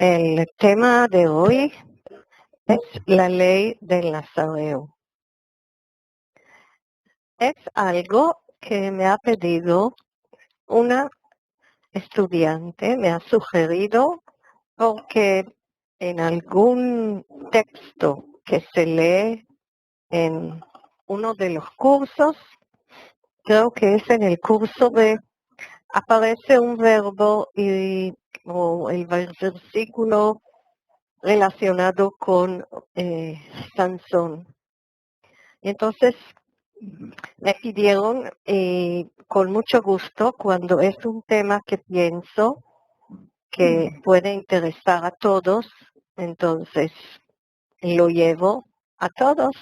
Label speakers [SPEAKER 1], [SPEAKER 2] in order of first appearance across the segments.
[SPEAKER 1] El tema de hoy es la ley del Nazareo. Es algo que me ha pedido una estudiante, me ha sugerido, porque en algún texto que se lee en uno de los cursos, creo que es en el curso aparece un verbo o el versículo relacionado con Sansón. Y entonces me pidieron con mucho gusto, cuando es un tema que pienso que puede interesar a todos, entonces lo llevo a todos.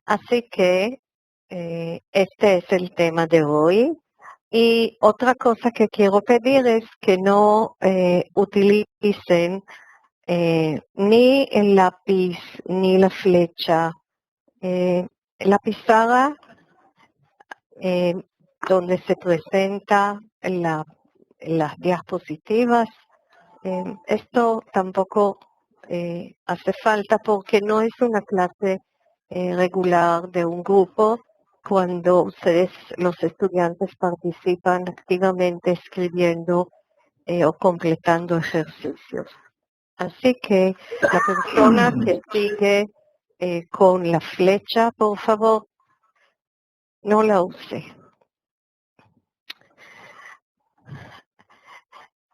[SPEAKER 1] Así que este es el tema de hoy. Y otra cosa que quiero pedir es que no utilicen ni el lápiz ni la flecha. La pizarra donde se presenta las diapositivas, esto tampoco hace falta porque no es una clase regular de un grupo cuando ustedes, los estudiantes, participan activamente escribiendo o completando ejercicios. Así que la persona que sigue con la flecha, por favor, no la use.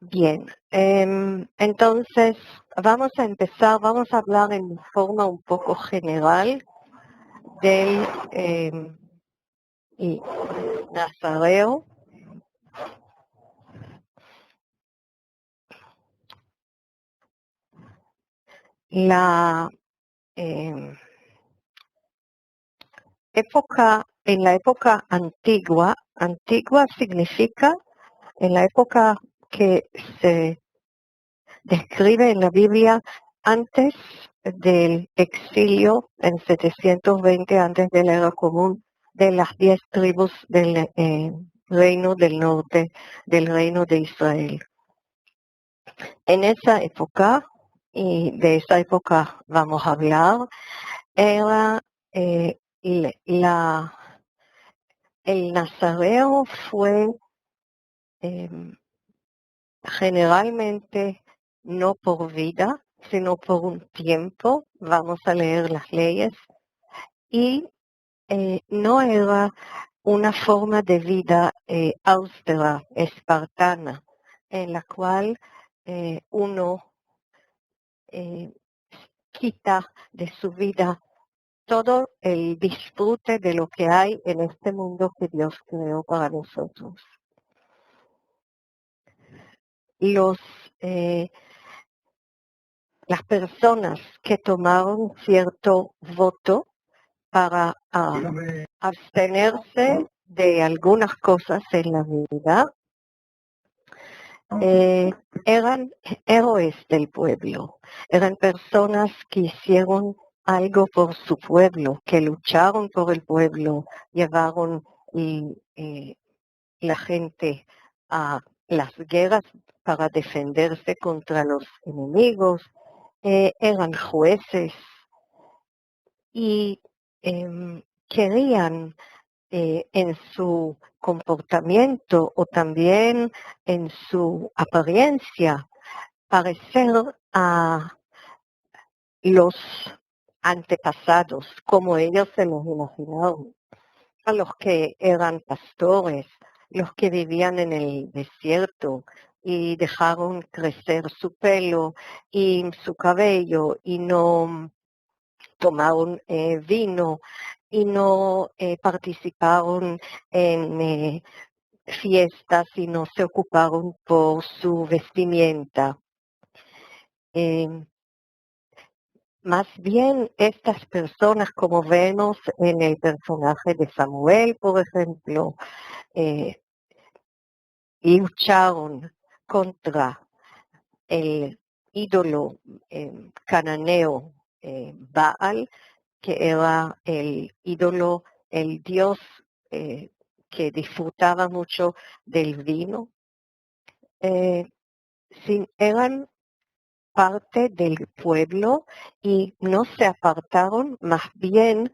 [SPEAKER 1] Bien, entonces vamos a empezar, vamos a hablar en forma un poco general del Nazareo. En la época antigua, antigua significa en la época que se describe en la Biblia antes del exilio en 720 antes de la era común de las 10 tribus del reino del norte, del reino de Israel. En esa época, y de esa época vamos a hablar, era el Nazareo fue generalmente no por vida, sino por un tiempo. Vamos a leer las leyes. Y no era una forma de vida austera, espartana, en la cual uno quita de su vida todo el disfrute de lo que hay en este mundo que Dios creó para nosotros. Las personas que tomaron cierto voto para abstenerse de algunas cosas en la vida, eran héroes del pueblo, eran personas que hicieron algo por su pueblo, que lucharon por el pueblo, llevaron la gente a las guerras para defenderse contra los enemigos, eran jueces y querían en su comportamiento o también en su apariencia parecer a los antepasados, como ellos se los imaginaron, a los que eran pastores, los que vivían en el desierto y dejaron crecer su pelo y su cabello y no tomaron vino y no participaron en fiestas y no se ocuparon por su vestimenta. Más bien estas personas, como vemos en el personaje de Samuel, por ejemplo, lucharon contra el ídolo cananeo Baal, que era el ídolo, el dios que disfrutaba mucho del vino. Eran parte del pueblo y no se apartaron, más bien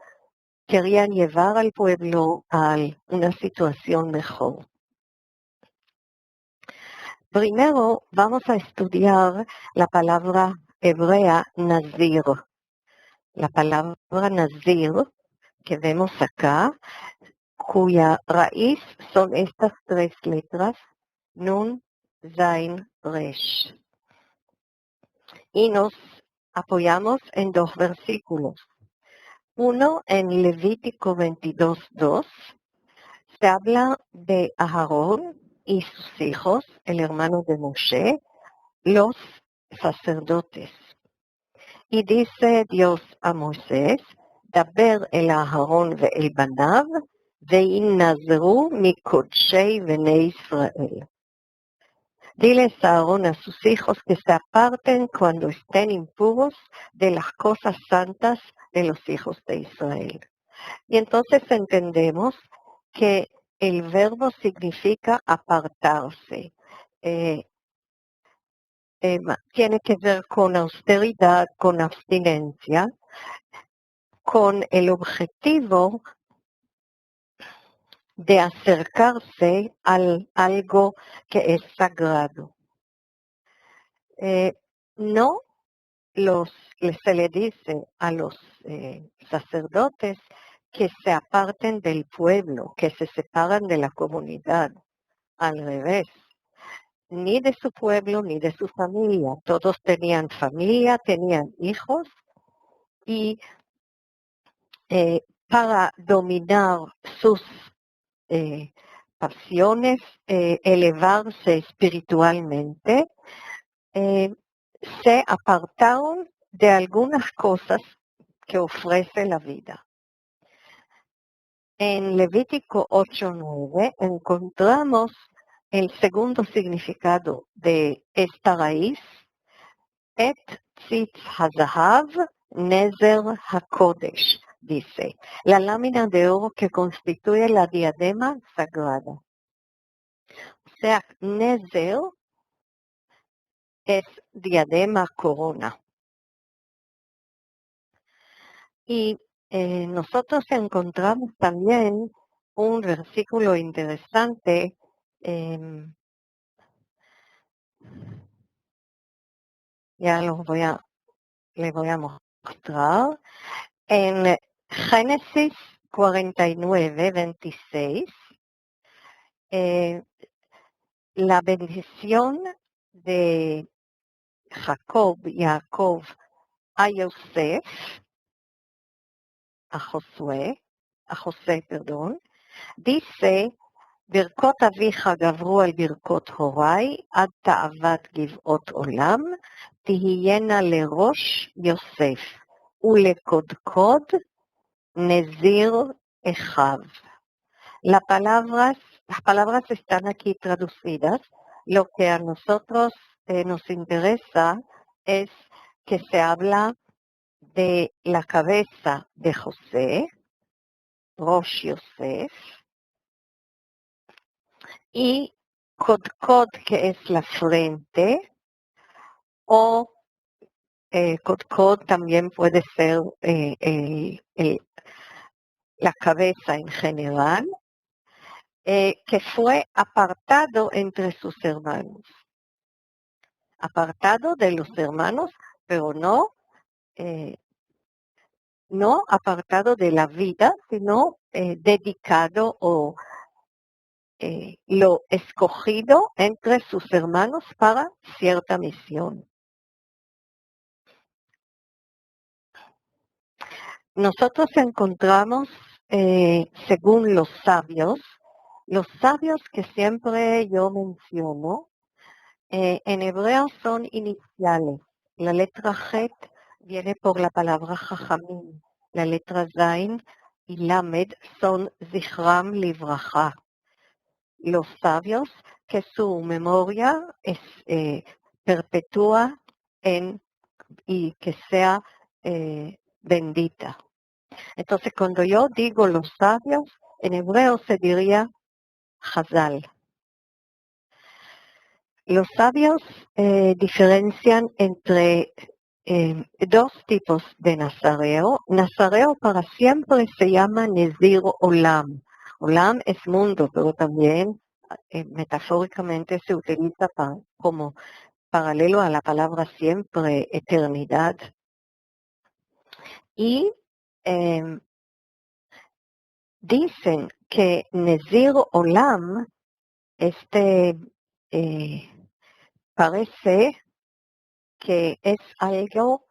[SPEAKER 1] querían llevar al pueblo a una situación mejor. Primero vamos a estudiar la palabra hebrea nazir. La palabra nazir que vemos acá, cuya raíz son estas tres letras, Nun, Zain, Resh. Y nos apoyamos en dos versículos. Uno en Levítico 22:2 se habla de Aarón y sus hijos, el hermano de Moshe, los sacerdotes. Y dice Dios a Moisés, דבר אל אהרון ואל בניו, וינזרו מקודשי בני ישראל. Diles a Aarón a sus hijos que se aparten cuando estén impuros de las cosas santas de los hijos de Israel. Y entonces entendemos que el verbo significa apartarse. Tiene que ver con austeridad, con abstinencia, con el objetivo de acercarse a algo que es sagrado. No se le dice a los sacerdotes que se aparten del pueblo, que se separan de la comunidad. Al revés, ni de su pueblo ni de su familia. Todos tenían familia, tenían hijos y para dominar sus pasiones, elevarse espiritualmente, se apartaron de algunas cosas que ofrece la vida. En Levítico 8:9 encontramos el segundo significado de esta raíz, Et tzitz hazahav nezer hakodesh, dice, la lámina de oro que constituye la diadema sagrada. O sea, nezer es diadema, corona. Y nosotros encontramos también un versículo interesante ya les voy a mostrar. En Génesis 49:26, la bendición de Jacob a Yosef, a José, dice, ברכות אביך גברו על ברכות הוריי, עד תאוות גבעות עולם, תהיינה לראש יוסף, ולקודקוד נזיר אחיו. Las palabras están aquí traducidas. Lo que a nosotros nos interesa es que se habla de la cabeza de José, Rosh Yosef, y Kodkod, que es la frente, o Kodkod también puede ser la cabeza en general, que fue apartado entre sus hermanos. Apartado de los hermanos, pero no apartado de la vida, sino dedicado o lo escogido entre sus hermanos para cierta misión. Nosotros encontramos, según los sabios que siempre yo menciono, en hebreo son iniciales. La letra Het viene por la palabra Jajamim. La letra Zain y Lamed son Zichram Livracha. Los sabios, que su memoria es perpetúa y que sea bendita. Entonces, cuando yo digo los sabios, en hebreo se diría Chazal. Los sabios diferencian entre dos tipos de nazareo. Nazareo para siempre se llama Nezir Olam. Olam es mundo, pero también metafóricamente se utiliza como paralelo a la palabra siempre, eternidad. Y dicen que Nezir Olam, parece que es algo,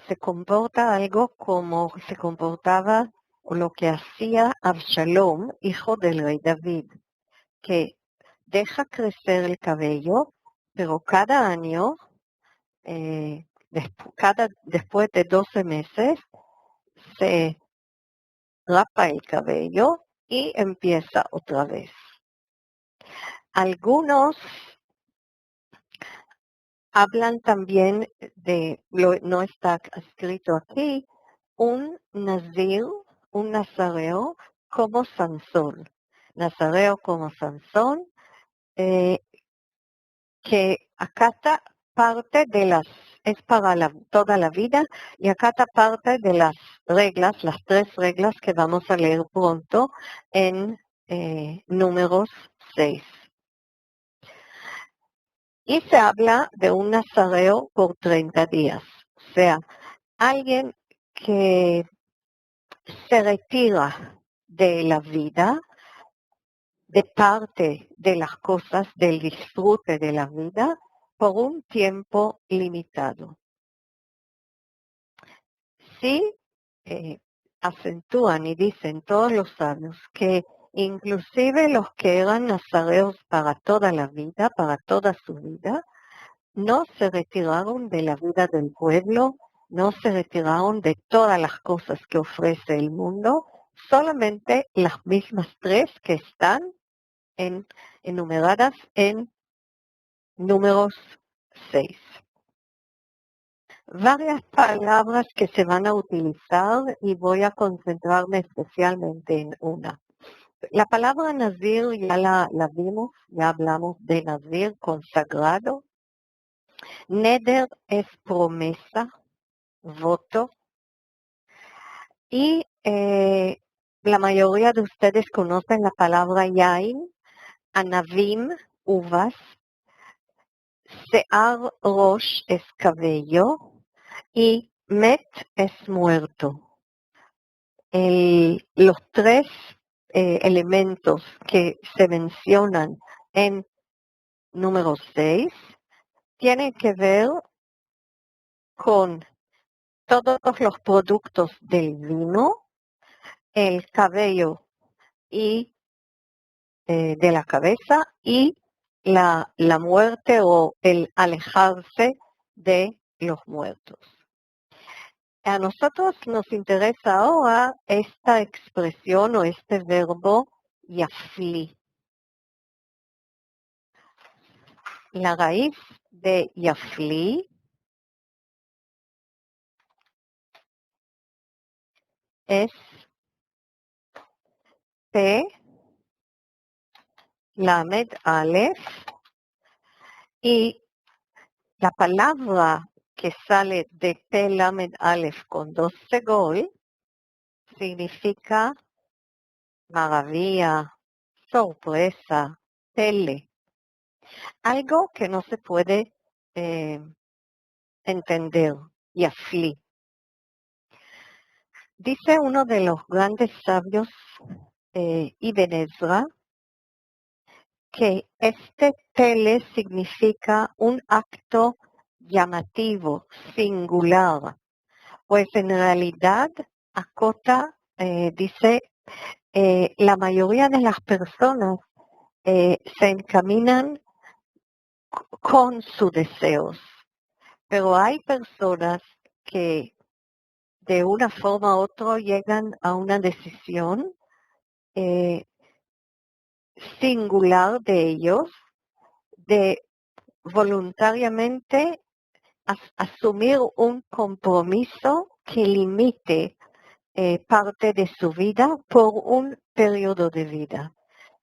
[SPEAKER 1] se comporta algo como se comportaba o lo que hacía Absalom, hijo del rey David, que deja crecer el cabello, pero cada año, después de 12 meses, se rapa el cabello y empieza otra vez. Algunos hablan también no está escrito aquí, un nazir, un nazareo como Sansón. Nazareo como Sansón, que acata parte de es para toda la vida, y acata parte de las reglas, las 3 reglas que vamos a leer pronto en Números 6. Y se habla de un nazareo por 30 días. O sea, alguien que se retira de la vida, de parte de las cosas, del disfrute de la vida, por un tiempo limitado. Sí, acentúan y dicen todos los sabios que inclusive los que eran nazareos para toda la vida, para toda su vida, no se retiraron de la vida del pueblo, no se retiraron de todas las cosas que ofrece el mundo, solamente las mismas 3 que están enumeradas en Números 6. Varias palabras que se van a utilizar y voy a concentrarme especialmente en una. La palabra nazir ya la vimos, ya hablamos de nazir, consagrado. Neder es promesa, voto. Y la mayoría de ustedes conocen la palabra yain, anavim, uvas. Sear rosh es cabello y met es muerto. Los 3 elementos que se mencionan en número 6 tienen que ver con todos los productos del vino, el cabello y de la cabeza y la muerte o el alejarse de los muertos. A nosotros nos interesa ahora esta expresión o este verbo yafli. La raíz de yafli es P, Lamed Aleph, y la palabra que sale de P, Lamed Aleph con 2 segol significa maravilla, sorpresa, pele. Algo que no se puede entender, yafli. Dice uno de los grandes sabios, Ibn Ezra, que este tele significa un acto llamativo, singular, pues en realidad acota, dice, la mayoría de las personas se encaminan con sus deseos, pero hay personas que de una forma u otra llegan a una decisión singular de ellos de voluntariamente asumir un compromiso que limite parte de su vida por un periodo de vida.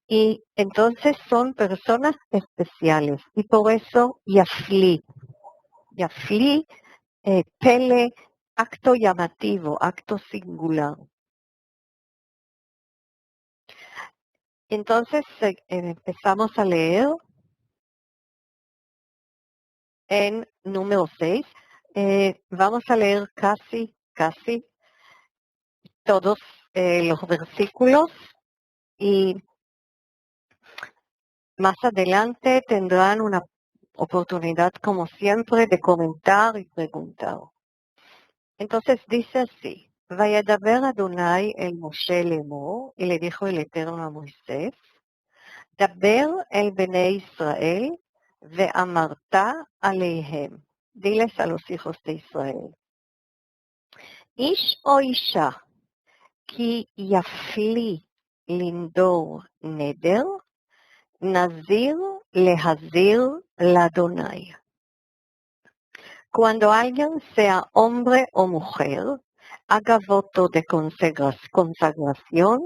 [SPEAKER 1] y entonces son personas especiales y por eso Yafli, pele, acto llamativo, acto singular. Entonces empezamos a leer en número 6. Vamos a leer casi todos los versículos y más adelante tendrán una oportunidad, como siempre, de comentar y preguntar. Entonces dice así, Vayadaber Adonai el Moshe Lemor, y le dijo el Eterno a Moisés, Daber el Bene Israel, ve'amarta aleihem. Diles a los hijos de Israel. Ish o isha, ki yafli lindor neder, nazir lehazir ladonai. Cuando alguien sea hombre o mujer, haga voto de consagración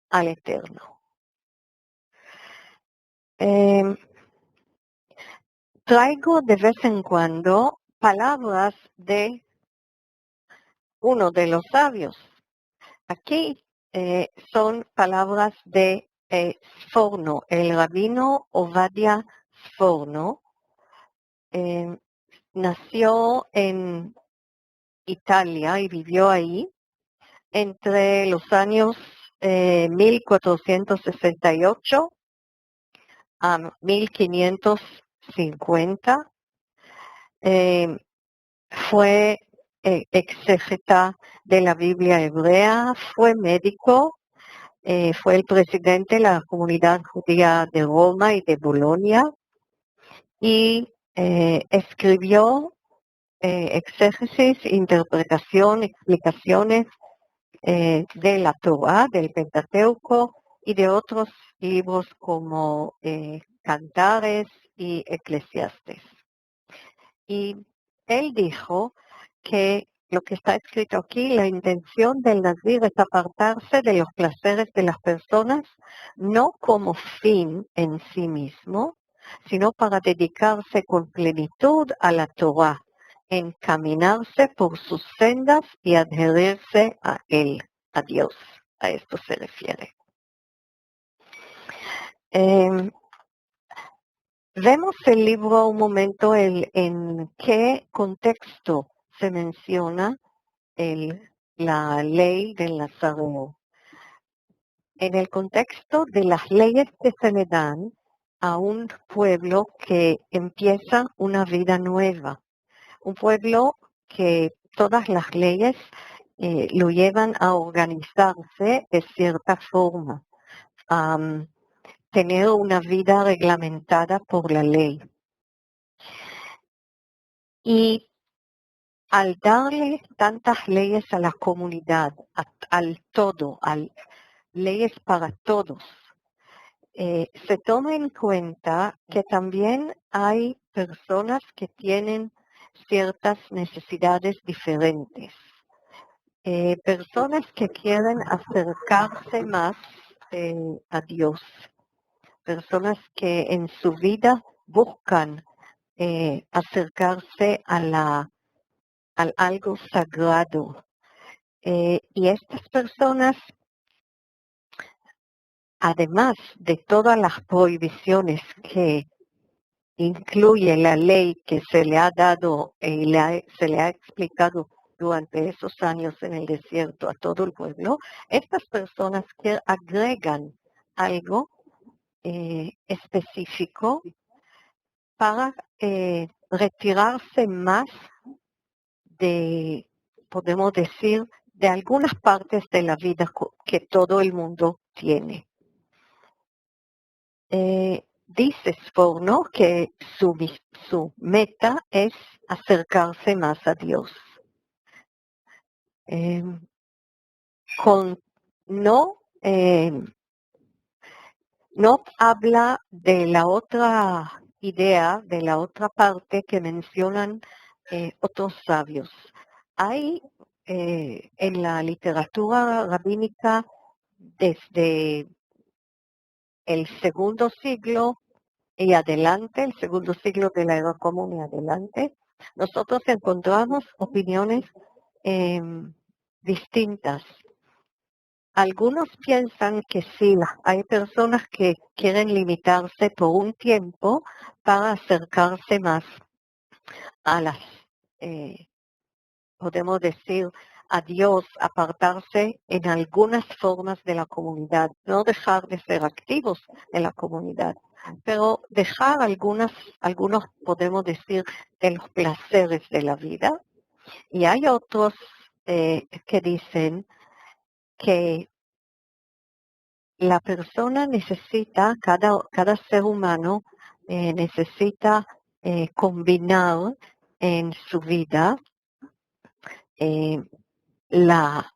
[SPEAKER 1] al Eterno. Traigo de vez en cuando palabras de uno de los sabios. Aquí son palabras de Sforno, el rabino Ovadia Sforno. Nació en Italia y vivió ahí entre los años 1468 a 1550. Fue exégeta de la Biblia hebrea, fue médico, fue el presidente de la comunidad judía de Roma y de Bolonia y escribió exégesis, interpretación, explicaciones de la Torá, del Pentateuco y de otros libros como Cantares y Eclesiastes. Y él dijo que lo que está escrito aquí, la intención del nazir es apartarse de los placeres de las personas, no como fin en sí mismo, sino para dedicarse con plenitud a la Torá, encaminarse por sus sendas y adherirse a él, a Dios. A esto se refiere. Vemos el libro un momento en qué contexto se menciona la ley del Nazareo. En el contexto de las leyes que se le dan a un pueblo que empieza una vida nueva, un pueblo que todas las leyes lo llevan a organizarse de cierta forma, a tener una vida reglamentada por la ley. Y al darle tantas leyes a la comunidad, al todo, leyes para todos, se toma en cuenta que también hay personas que tienen ciertas necesidades diferentes. Personas que quieren acercarse más a Dios. Personas que en su vida buscan acercarse al algo sagrado. Y estas personas, además de todas las prohibiciones que incluye la ley que se le ha dado y se le ha explicado durante esos años en el desierto a todo el pueblo, estas personas que agregan algo específico para retirarse más de, podemos decir, de algunas partes de la vida que todo el mundo tiene. Dice Sforno que su meta es acercarse más a Dios. No habla de la otra idea, de la otra parte que mencionan otros sabios. Hay en la literatura rabínica desde el segundo siglo y adelante, el segundo siglo de la era común y adelante, nosotros encontramos opiniones distintas. Algunos piensan que sí, hay personas que quieren limitarse por un tiempo para acercarse más a las, podemos decir, a Dios, apartarse en algunas formas de la comunidad, no dejar de ser activos en la comunidad, pero dejar algunos, podemos decir, de los placeres de la vida. Y hay otros que dicen que la persona necesita, cada ser humano necesita combinar en su vida la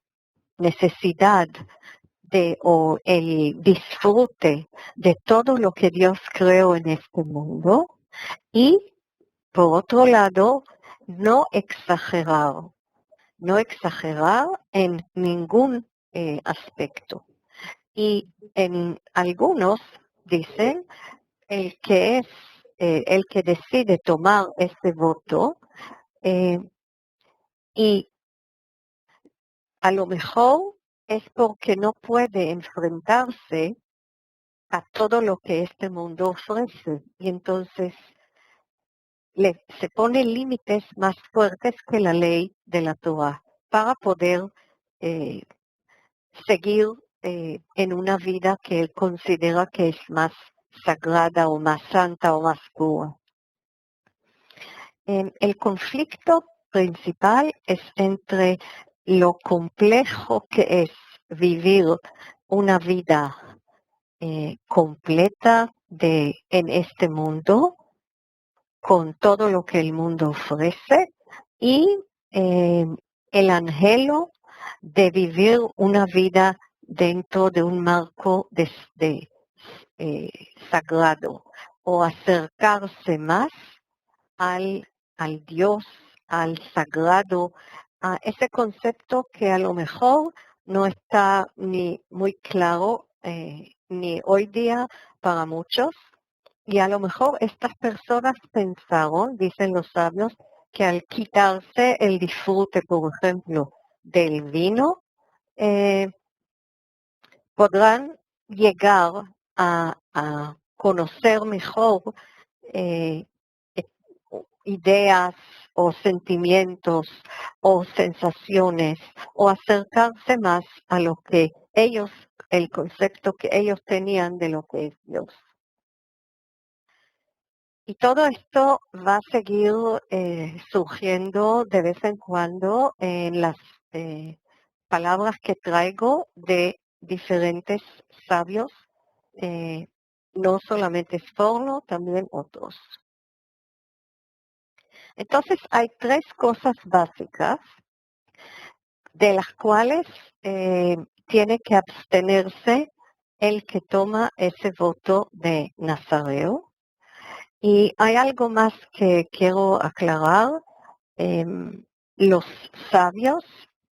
[SPEAKER 1] necesidad o el disfrute de todo lo que Dios creó en este mundo y, por otro lado, no exagerar en ningún aspecto. Y en algunos dicen el que decide tomar este voto y a lo mejor es porque no puede enfrentarse a todo lo que este mundo ofrece y entonces se pone límites más fuertes que la ley de la Torah para poder seguir en una vida que él considera que es más sagrada o más santa o más pura. El conflicto principal es entre lo complejo que es vivir una vida completa en este mundo, con todo lo que el mundo ofrece, y el anhelo de vivir una vida dentro de un marco sagrado, o acercarse más al Dios, al sagrado, a ese concepto que a lo mejor no está ni muy claro ni hoy día para muchos. Y a lo mejor estas personas pensaron, dicen los sabios, que al quitarse el disfrute, por ejemplo, del vino, podrán llegar a conocer mejor ideas o sentimientos o sensaciones o acercarse más a lo que ellos, el concepto que ellos tenían de lo que es Dios. Y todo esto va a seguir surgiendo de vez en cuando en las palabras que traigo de diferentes sabios, no solamente Sforno, también otros. Entonces hay tres cosas básicas de las cuales tiene que abstenerse el que toma ese voto de Nazareo. Y hay algo más que quiero aclarar. Los sabios,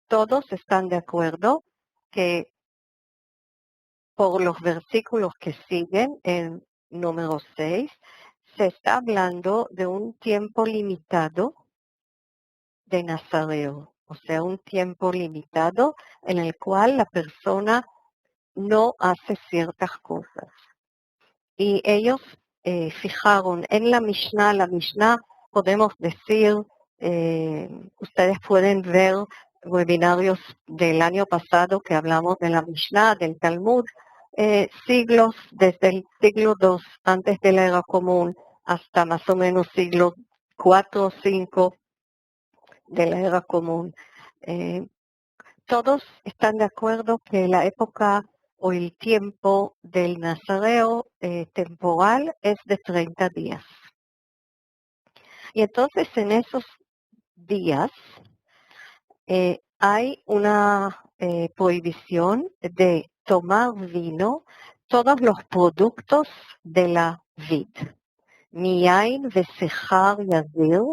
[SPEAKER 1] todos están de acuerdo que por los versículos que siguen en número 6, se está hablando de un tiempo limitado de Nazareo, o sea, un tiempo limitado en el cual la persona no hace ciertas cosas. Y ellos fijaron en la Mishnah podemos decir, ustedes pueden ver webinarios del año pasado que hablamos de la Mishnah, del Talmud, siglos, desde el siglo II antes de la era común hasta más o menos siglo IV o V de la era común. Todos están de acuerdo que la época o el tiempo del Nazareo temporal es de 30 días. Y entonces en esos días hay una prohibición de tomar vino, todos los productos de la vid. מיין ושיכר יזיר,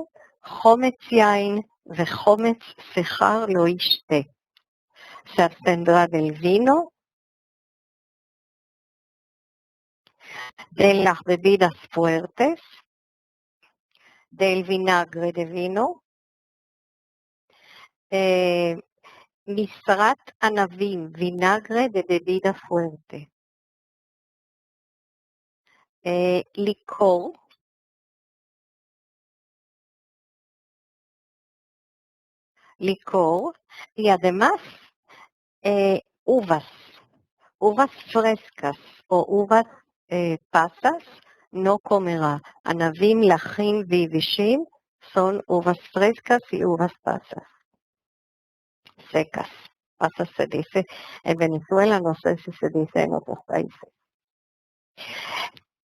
[SPEAKER 1] חומץ יין וחומץ שיכר לא ישתה. Se abstendrá del vino, de las bebidas fuertes, del vinagre de vino, misrat anavim, vinagre de bebida fuerte, licor, y además uvas frescas o uvas pasas no comerá. Anavim, lajim vivishim son uvas frescas y uvas pasas secas. Pasas se dice en Venezuela, no sé si se dice en otros países.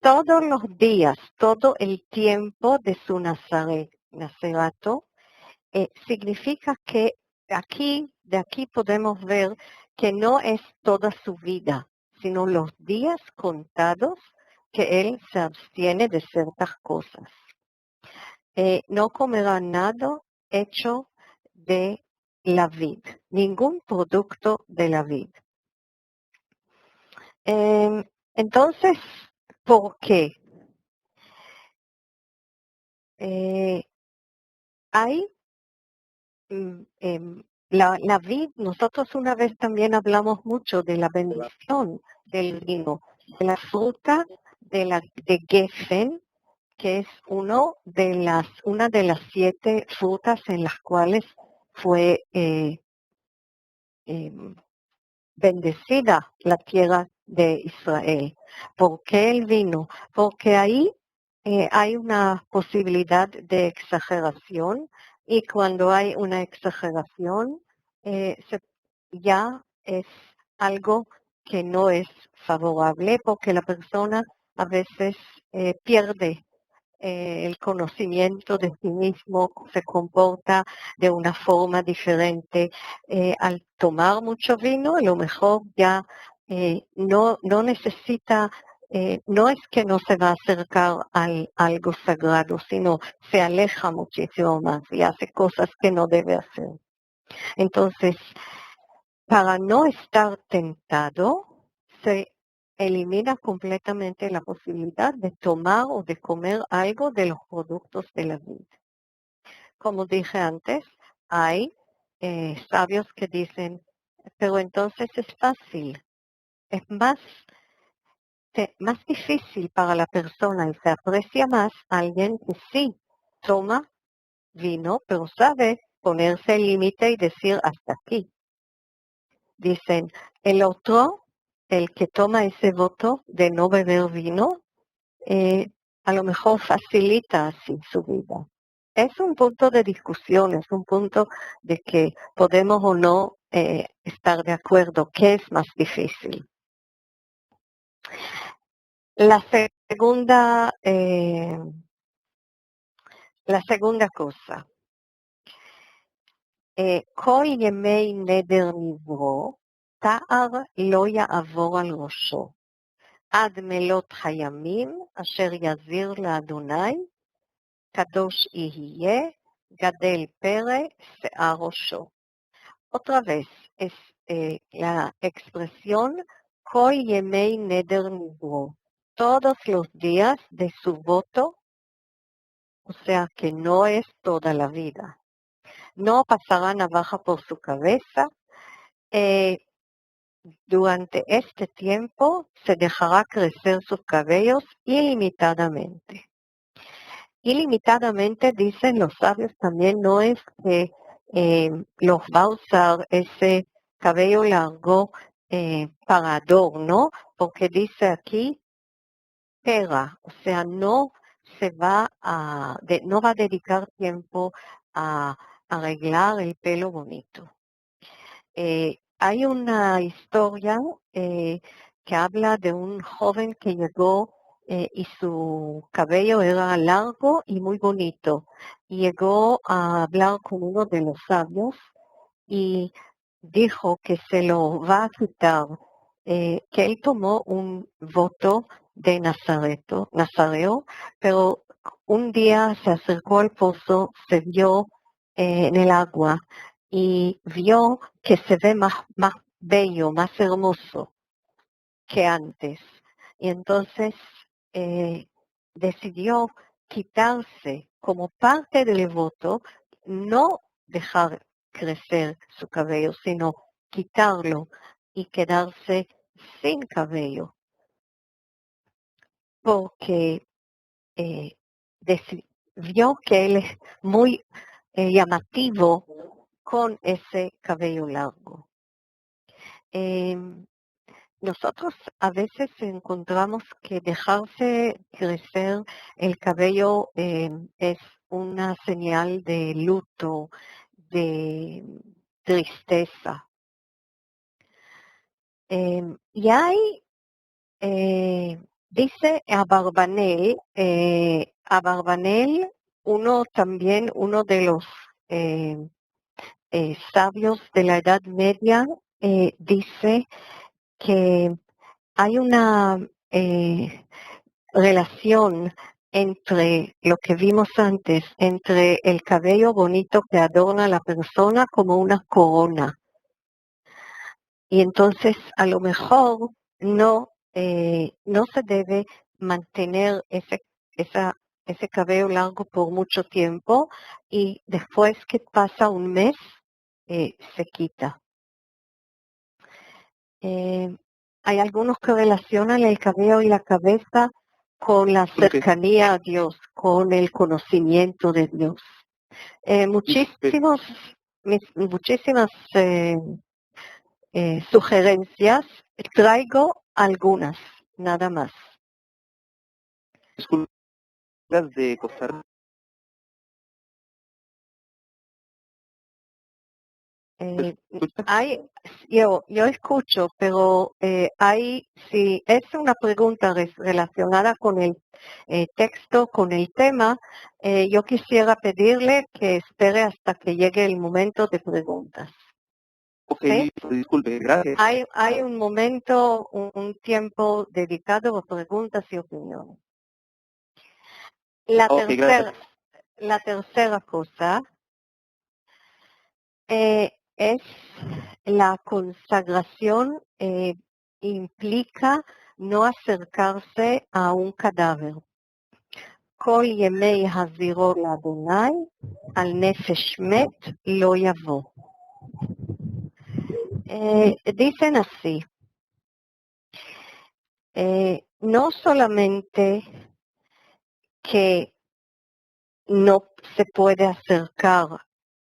[SPEAKER 1] Todos los días, todo el tiempo de su nacerato, significa que de aquí podemos ver que no es toda su vida, sino los días contados que él se abstiene de ciertas cosas. No comerá nada hecho de la vid, ningún producto de la vid. Entonces, ¿por qué? Hay la vid, nosotros una vez también hablamos mucho de la bendición del vino, de la fruta de Geffen, que es una de las 7 frutas en las cuales fue bendecida la tierra de Israel. ¿Por qué el vino? Porque ahí hay una posibilidad de exageración y cuando hay una exageración ya es algo que no es favorable porque la persona a veces pierde el conocimiento de sí mismo, se comporta de una forma diferente. Al tomar mucho vino, a lo mejor ya no necesita, no es que no se va a acercar a algo sagrado, sino se aleja muchísimo más y hace cosas que no debe hacer. Entonces, para no estar tentado, se elimina completamente la posibilidad de tomar o de comer algo de los productos de la vid. Como dije antes, hay sabios que dicen, pero entonces es fácil, es más difícil para la persona y se aprecia más a alguien que sí toma vino, pero sabe ponerse el límite y decir hasta aquí. Dicen, el otro, el que toma ese voto de no beber vino, a lo mejor facilita así su vida. Es un punto de discusión, es un punto de que podemos o no estar de acuerdo, ¿qué es más difícil? La segunda cosa, כל ימי נדר נברו, תער לא יעבור על ראשו. עד מלות הימים אשר יזיר לאדוני, קדוש יהיה, גדל פרא, שיער ראשו. Otra vez, es la expresión כל ימי נדר נברו, todos los días de su voto, o sea que no es toda la vida. No pasará navaja por su cabeza. Durante este tiempo se dejará crecer sus cabellos ilimitadamente. Ilimitadamente, dicen los sabios, también no es que los va a usar ese cabello largo para adorno, porque dice aquí pera, o sea, no va a dedicar tiempo a arreglar el pelo bonito. Hay una historia que habla de un joven que llegó y su cabello era largo y muy bonito. Llegó a hablar con uno de los sabios y dijo que se lo va a quitar, que él tomó un voto de nazareo, pero un día se acercó al pozo, se vio en el agua y vio que se ve más bello, más hermoso que antes. Y entonces decidió quitarse como parte del voto, no dejar crecer su cabello, sino quitarlo y quedarse sin cabello, porque vio que él es muy llamativo con ese cabello largo. Nosotros a veces encontramos que dejarse crecer el cabello es una señal de luto, de tristeza. Y hay, dice Abarbanel, uno de los sabios de la Edad Media, dice que hay una relación entre lo que vimos antes, entre el cabello bonito que adorna a la persona como una corona. Y entonces a lo mejor no se debe mantener ese cabello largo por mucho tiempo y después que pasa un mes se quita. Hay algunos que relacionan el cabello y la cabeza con la cercanía a Dios, con el conocimiento de Dios. Muchísimas sugerencias, traigo algunas, nada más.
[SPEAKER 2] De Costa Rica.
[SPEAKER 1] Yo escucho, pero si es una pregunta relacionada con el texto, con el tema, yo quisiera pedirle que espere hasta que llegue el momento de preguntas.
[SPEAKER 2] Ok, ¿sí? Disculpe, gracias.
[SPEAKER 1] Hay un momento, un tiempo dedicado a preguntas y opiniones. La tercera cosa es la consagración, implica no acercarse a un cadáver. כל ימי הזירו לאדוני, על נפש מת לא יבוא. Dicen así, no solamente que no se puede acercar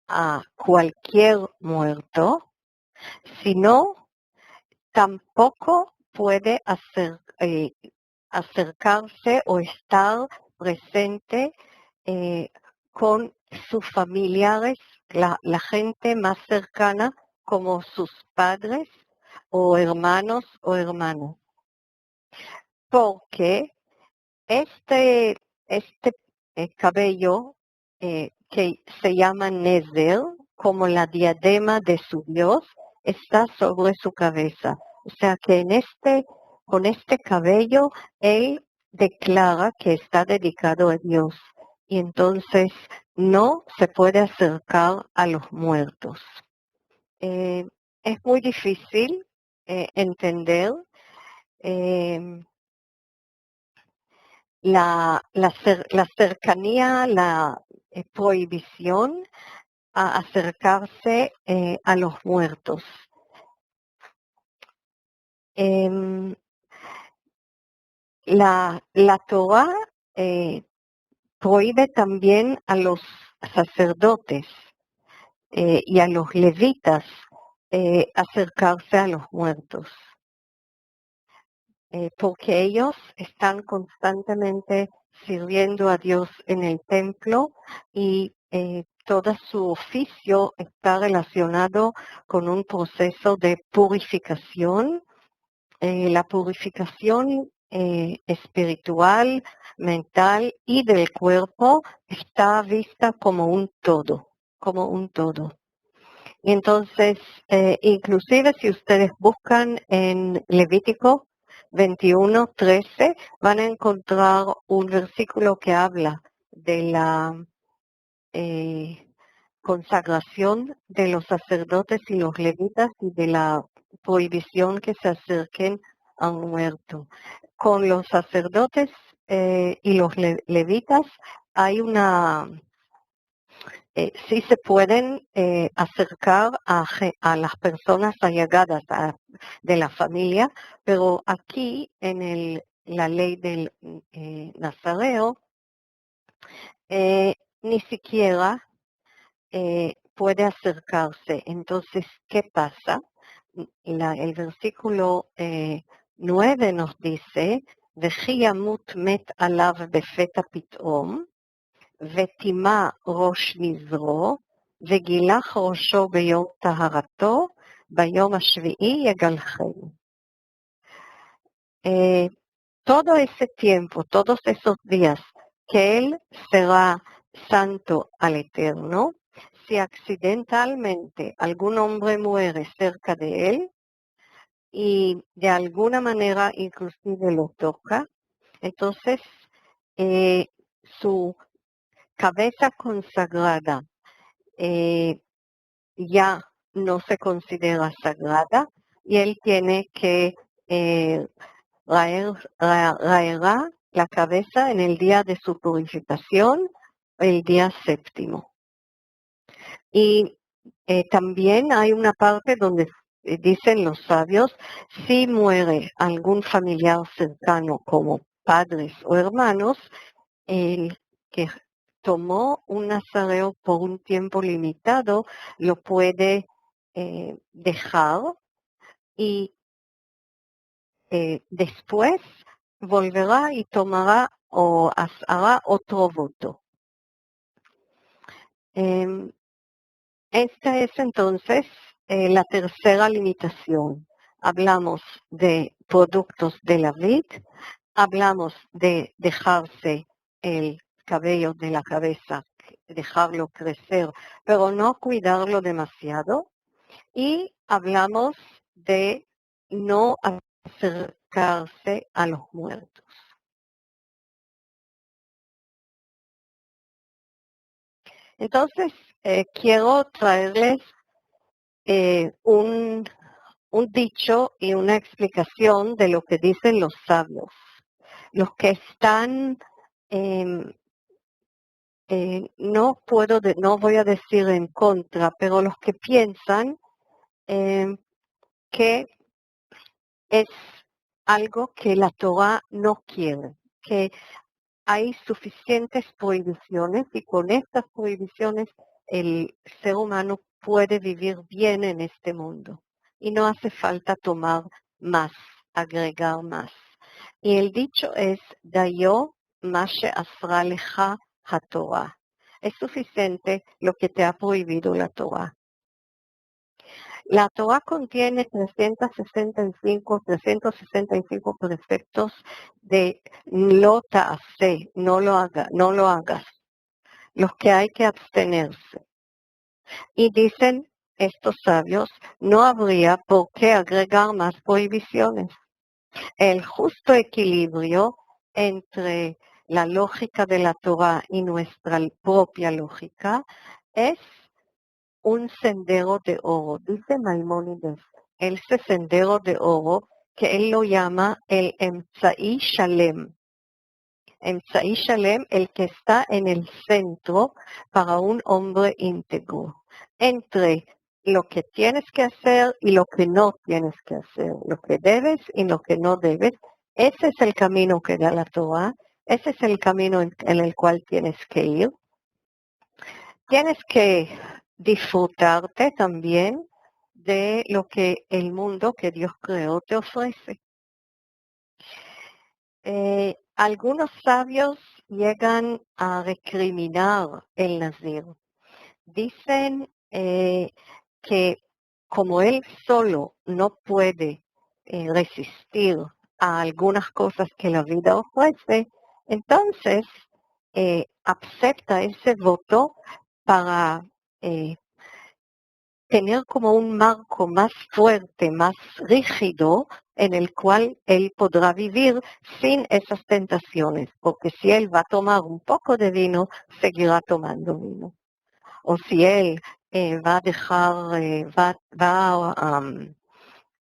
[SPEAKER 1] a cualquier muerto, sino tampoco puede acercarse o estar presente con sus familiares, la gente más cercana, como sus padres o hermanos o hermanas. Porque este cabello que se llama Nezer, como la diadema de su Dios, está sobre su cabeza. O sea que con este cabello, él declara que está dedicado a Dios. Y entonces no se puede acercar a los muertos. Es muy difícil entender la cercanía, la prohibición a acercarse a los muertos. La Torah prohíbe también a los sacerdotes y a los levitas acercarse a los muertos, porque ellos están constantemente sirviendo a Dios en el templo y todo su oficio está relacionado con un proceso de purificación. La purificación espiritual, mental y del cuerpo está vista como un todo. Y entonces, inclusive si ustedes buscan en Levítico 21:13, van a encontrar un versículo que habla de la consagración de los sacerdotes y los levitas y de la prohibición que se acerquen a un muerto. Con los sacerdotes y los levitas hay sí se pueden acercar a las personas allegadas de la familia, pero aquí en la ley del Nazareo ni siquiera puede acercarse. Entonces, ¿qué pasa? El versículo 9 nos dice, וכי ימות מת עליו בפתע פתאום, וטימא ראש נזרו, וגילח ראשו ביום טהרתו, ביום השביעי יגלחנו. Todo ese tiempo, todos esos días que él será santo al Eterno, si accidentalmente algún hombre muere cerca de él y de alguna manera inclusive lo toca, entonces su cabeza consagrada ya no se considera sagrada y él tiene que raerá la cabeza en el día de su purificación, el día séptimo. Y también hay una parte donde dicen los sabios, si muere algún familiar cercano como padres o hermanos, el que tomó un nazareo por un tiempo limitado lo puede dejar y después volverá y tomará o hará otro voto. Esta es entonces la tercera limitación. Hablamos de productos de la vid, hablamos de dejarse el cabello de la cabeza, dejarlo crecer, pero no cuidarlo demasiado, y hablamos de no acercarse a los muertos. Entonces, quiero traerles un dicho y una explicación de lo que dicen los sabios. Los que están, no voy a decir en contra, pero los que piensan que es algo que la Torah no quiere, que hay suficientes prohibiciones y con estas prohibiciones el ser humano puede vivir bien en este mundo y no hace falta tomar más, agregar más. Y el dicho es, Dayo ma she'asra lecha haTorah. Es suficiente lo que te ha prohibido la Torah. La Torah contiene 365 preceptos de lo ta'aseh, no lo hagas, los que hay que abstenerse. Y dicen estos sabios, no habría por qué agregar más prohibiciones. El justo equilibrio entre la lógica de la Torah y nuestra propia lógica es un sendero de oro. Dice Maimónides, ese sendero de oro que él lo llama el Emtzaí Shalem. Emtzaí Shalem, el que está en el centro para un hombre íntegro, entre lo que tienes que hacer y lo que no tienes que hacer, lo que debes y lo que no debes. Ese es el camino que da la Torah, ese es el camino en el cual tienes que ir. Tienes que disfrutarte también de lo que el mundo que Dios creó te ofrece. Algunos sabios llegan a recriminar el nazir. Dicen que como él solo no puede resistir a algunas cosas que la vida ofrece, entonces acepta ese voto para tener como un marco más fuerte, más rígido, en el cual él podrá vivir sin esas tentaciones, porque si él va a tomar un poco de vino, seguirá tomando vino. O si él va a dejar, va a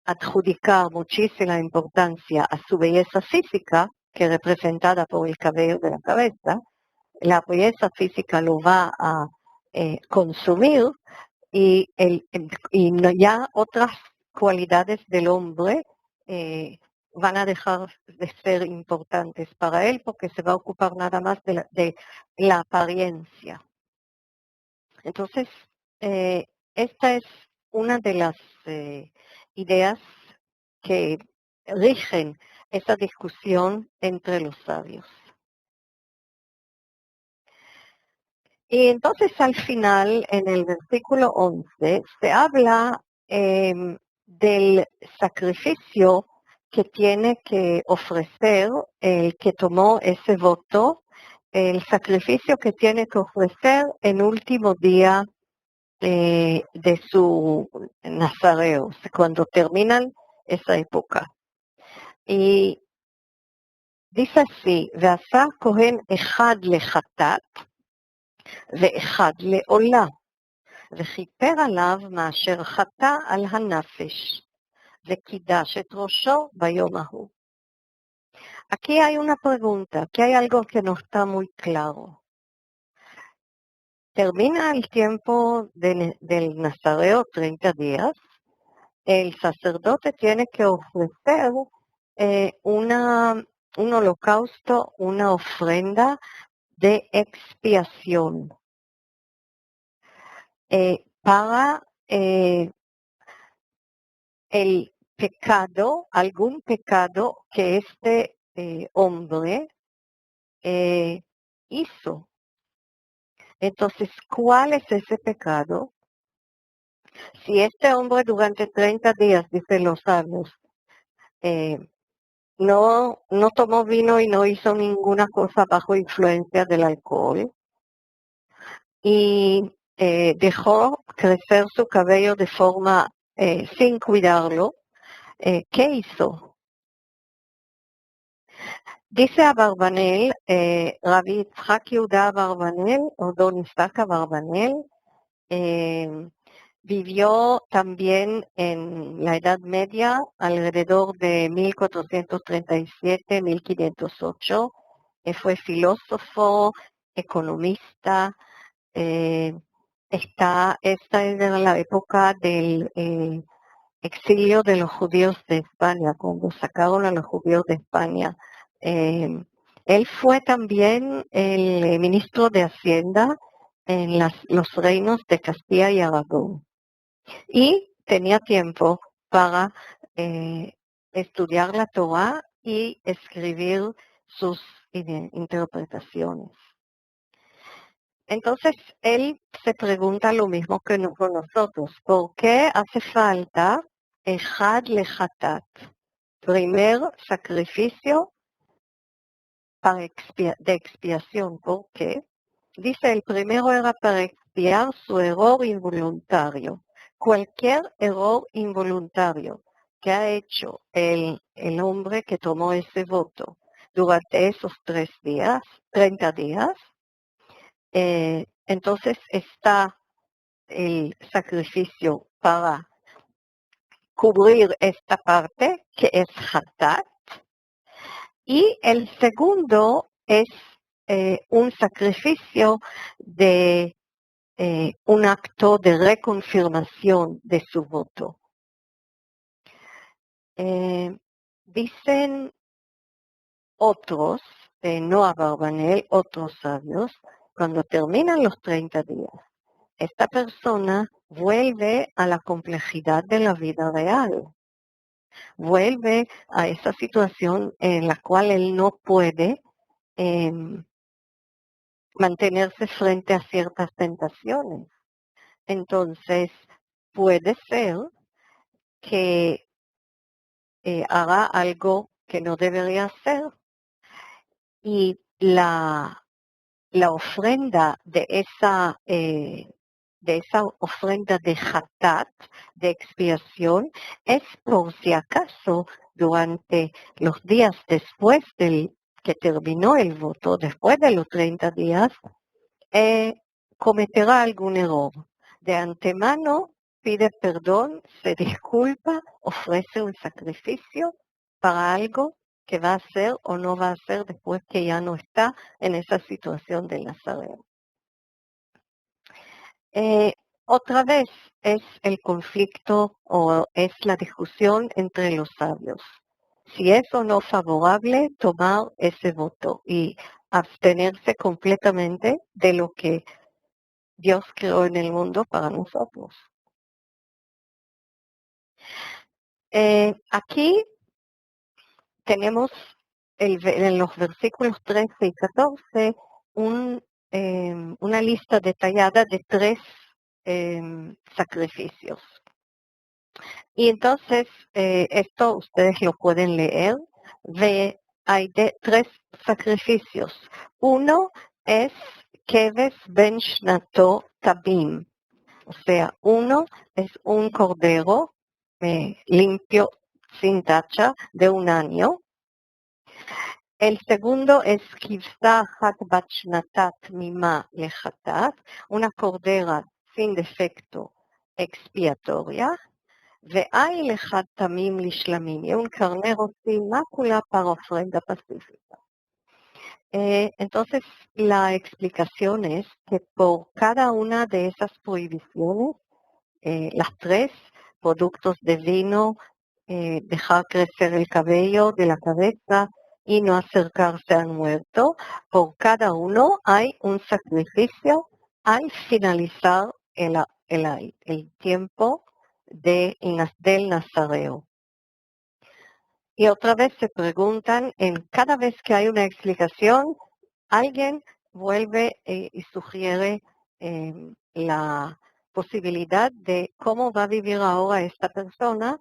[SPEAKER 1] adjudicar muchísima importancia a su belleza física, que representada por el cabello de la cabeza, la belleza física lo va a consumir y ya otras cualidades del hombre van a dejar de ser importantes para él porque se va a ocupar nada más de la apariencia. Entonces, esta es una de las ideas que rigen esa discusión entre los sabios. Y entonces al final, en el versículo 11, se habla del sacrificio que tiene que ofrecer el que tomó ese voto, el sacrificio que tiene que ofrecer en último día de su nazareo, cuando terminan esa época. Y dice así, ועשה כהן אחד לחטאת ואחד לעולה, וכיפר עליו מאשר חטא על הנפש, וקידש את ראשו ביום ההוא. Aquí hay una pregunta, aquí hay algo que no está muy claro. Termina el tiempo del nazareo, 30 días, el sacerdote tiene que ofrecer un holocausto, una ofrenda de expiación para el pecado, algún pecado que este hombre hizo. Entonces, ¿cuál es ese pecado? Si este hombre durante 30 días, dicen los sabios, no tomó vino y no hizo ninguna cosa bajo influencia del alcohol, y dejó crecer su cabello de forma sin cuidarlo, ¿qué hizo? Dice Abarbanel, Rabbi Yitzhak Yehuda Abarbanel, o Don Isaac Abarbanel, vivió también en la Edad Media, alrededor de 1437-1508. Fue filósofo, economista. Esta era la época del exilio de los judíos de España, cuando sacaron a los judíos de España. Él fue también el ministro de Hacienda en los reinos de Castilla y Aragón. Y tenía tiempo para estudiar la Torá y escribir sus interpretaciones. Entonces, él se pregunta lo mismo que nosotros. ¿Por qué hace falta echad lechatat? Primer sacrificio de expiación. ¿Por qué? Dice, el primero era para expiar su error involuntario. Cualquier error involuntario que ha hecho el hombre que tomó ese voto durante esos 30 días, entonces está el sacrificio para cubrir esta parte que es hatat, y el segundo es un sacrificio de un acto de reconfirmación de su voto. Dicen otros, no Abarbanel, otros sabios, cuando terminan los 30 días, esta persona vuelve a la complejidad de la vida real, vuelve a esa situación en la cual él no puede mantenerse frente a ciertas tentaciones. Entonces, puede ser que haga algo que no debería hacer, y la ofrenda de esa ofrenda de hatat, de expiación, es por si acaso durante los días después del que terminó el voto, después de los 30 días, cometerá algún error. De antemano pide perdón, se disculpa, ofrece un sacrificio para algo que va a hacer o no va a hacer después que ya no está en esa situación del Nazareo. Otra vez es el conflicto o es la discusión entre los sabios. Si es o no favorable tomar ese voto y abstenerse completamente de lo que Dios creó en el mundo para nosotros. Aquí tenemos en los versículos 13 y 14 una lista detallada de 3 sacrificios. Y entonces, esto ustedes lo pueden leer. Hay 3 sacrificios. Uno es Keves Ben Shnato Tabim. O sea, uno es un cordero limpio, sin tacha, de 1 año. El segundo es Kivsa Hat Bat Shnatat Mima Lechatat, una cordera sin defecto expiatoria. Ve'ay lechad tamim lishlamim, y un carnero sin mácula para ofrenda pacífica. Entonces, la explicación es que por cada una de esas prohibiciones, las 3, productos de vino, dejar crecer el cabello de la cabeza y no acercarse al muerto, por cada uno hay un sacrificio al finalizar el tiempo del Nazareo. Y otra vez se preguntan, cada vez que hay una explicación, alguien vuelve y sugiere la posibilidad de cómo va a vivir ahora esta persona,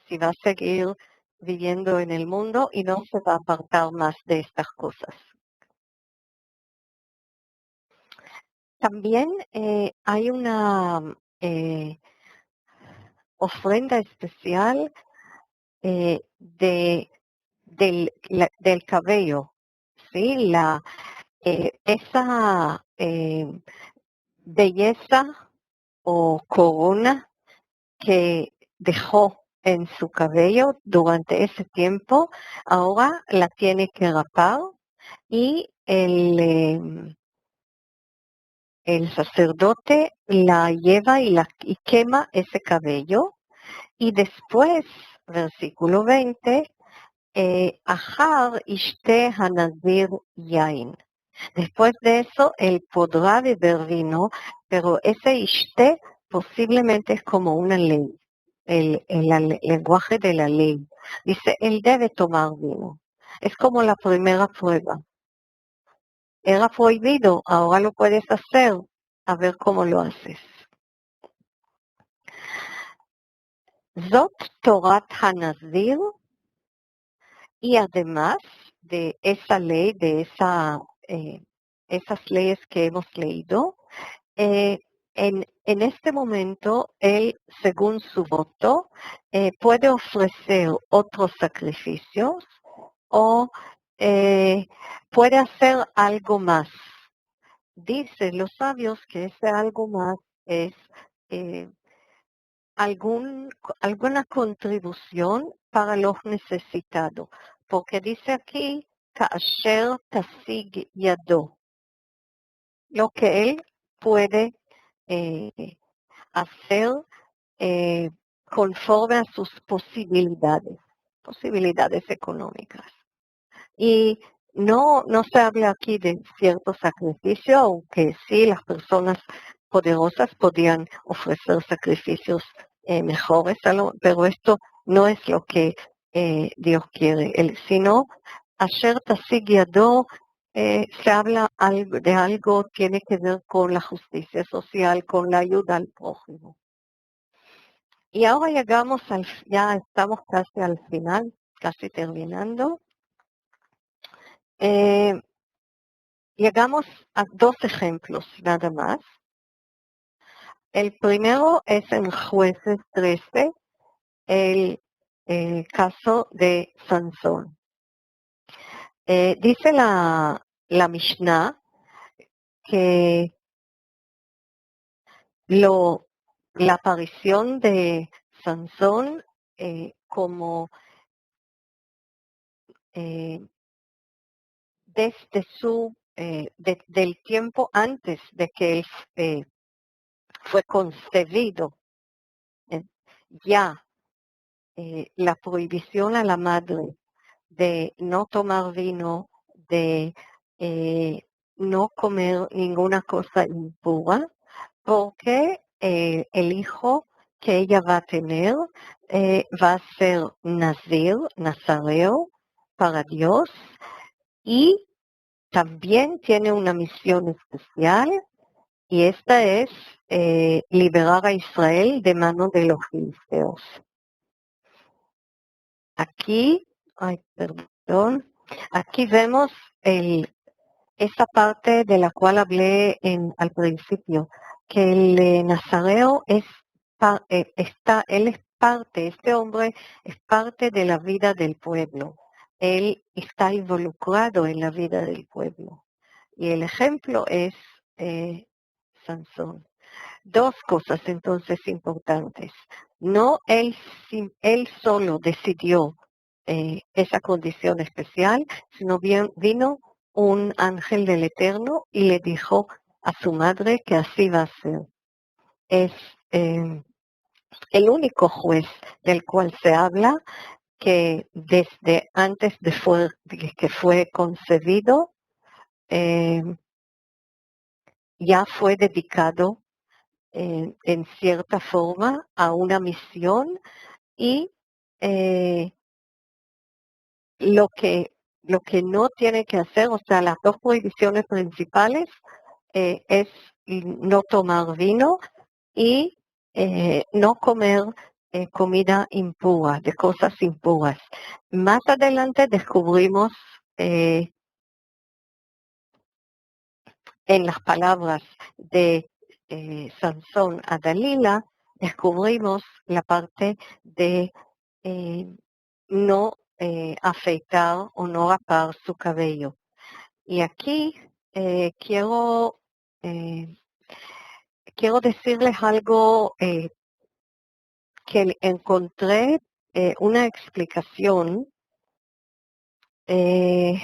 [SPEAKER 1] si va a seguir viviendo en el mundo y no se va a apartar más de estas cosas. También hay una ofrenda especial del cabello, ¿sí? Esa belleza o corona que dejó en su cabello durante ese tiempo, ahora la tiene que rapar y el sacerdote la lleva y quema ese cabello. Y después, versículo 20, Ahar ishte hanazir yain. Después de eso, él podrá beber vino, pero ese ishte posiblemente es como una ley, el lenguaje de la ley. Dice, él debe tomar vino. Es como la primera prueba. Era prohibido, ahora lo puedes hacer, a ver cómo lo haces. Zot Torat Hanazir, y además de esa ley, de esas leyes que hemos leído, en este momento, él, según su voto, puede ofrecer otros sacrificios o puede hacer algo más. Dicen los sabios que ese algo más es alguna contribución para los necesitados, porque dice aquí, Kasher Tasig Yado, lo que él puede hacer conforme a sus posibilidades económicas. Y no se habla aquí de cierto sacrificio, aunque sí las personas poderosas podían ofrecer sacrificios mejores, pero esto no es lo que Dios quiere, sino Asher Tasig Yado se habla de algo tiene que ver con la justicia social, con la ayuda al prójimo. Y ahora ya estamos casi al final, casi terminando. Llegamos a 2 ejemplos nada más. El primero es en Jueces 13, el caso de Sansón. Dice la Mishnah que la aparición de Sansón como desde del tiempo antes de que él fue concebido, ya la prohibición a la madre de no tomar vino, de no comer ninguna cosa impura, porque el hijo que ella va a tener va a ser nazareo para Dios, y también tiene una misión especial, y esta es liberar a Israel de manos de los filisteos. Aquí, aquí vemos esa parte de la cual hablé al principio, que el nazareo él es parte, este hombre es parte de la vida del pueblo. Él está involucrado en la vida del pueblo. Y el ejemplo es Sansón. Dos cosas entonces importantes. No él solo decidió esa condición especial, sino vino un ángel del Eterno y le dijo a su madre que así va a ser. Es el único juez del cual se habla que desde antes de que fue concebido ya fue dedicado en cierta forma a una misión, y lo que no tiene que hacer, o sea, las dos prohibiciones principales es no tomar vino y no comer comida impura, de cosas impuras. Más adelante descubrimos en las palabras de Sansón a Dalila, descubrimos la parte de no afeitar o no rapar su cabello. Y aquí quiero decirles algo que encontré, una explicación que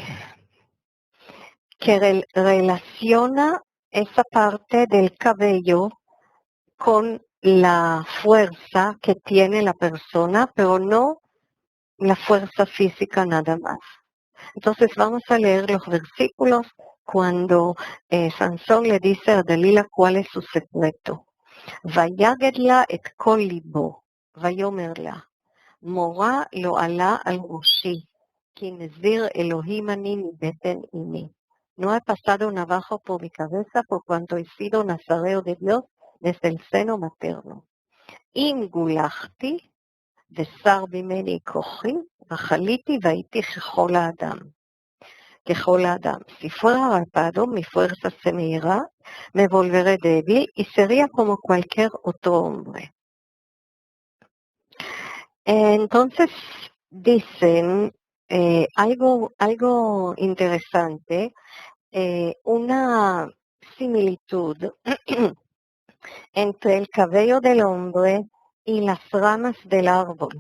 [SPEAKER 1] relaciona esa parte del cabello con la fuerza que tiene la persona, pero no la fuerza física nada más. Entonces vamos a leer los versículos cuando Sansón le dice a Dalila cuál es su secreto. ויגד לה את כל ליבו, ויאמר לה, מורה לא עלה על ראשי, כי נזיר Elohim אני מבטן אמי. No he pasado navaja por mi cabeza por cuanto he sido nazareo de Dios desde el seno materno. אם גולחתי ושר ממני כוחי, וחליתי והייתי ככל האדם. ככל האדם. Si fuera rapado, mi fuerza se me irá, me volveré débil y sería como cualquier otro hombre. Entonces dicen algo interesante, una similitud entre el cabello del hombre y las ramas del árbol.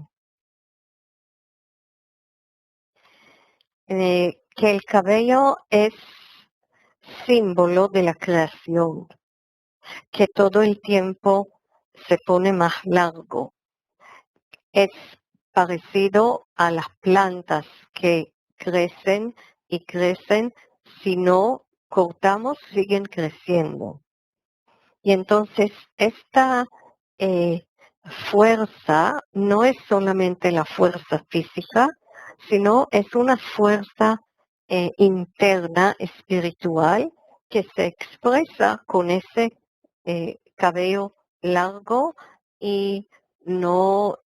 [SPEAKER 1] Que el cabello es símbolo de la creación, que todo el tiempo se pone más largo. Es parecido a las plantas que crecen y crecen, si no cortamos, siguen creciendo. Y entonces esta fuerza no es solamente la fuerza física, sino es una fuerza interna, espiritual, que se expresa con ese cabello largo y no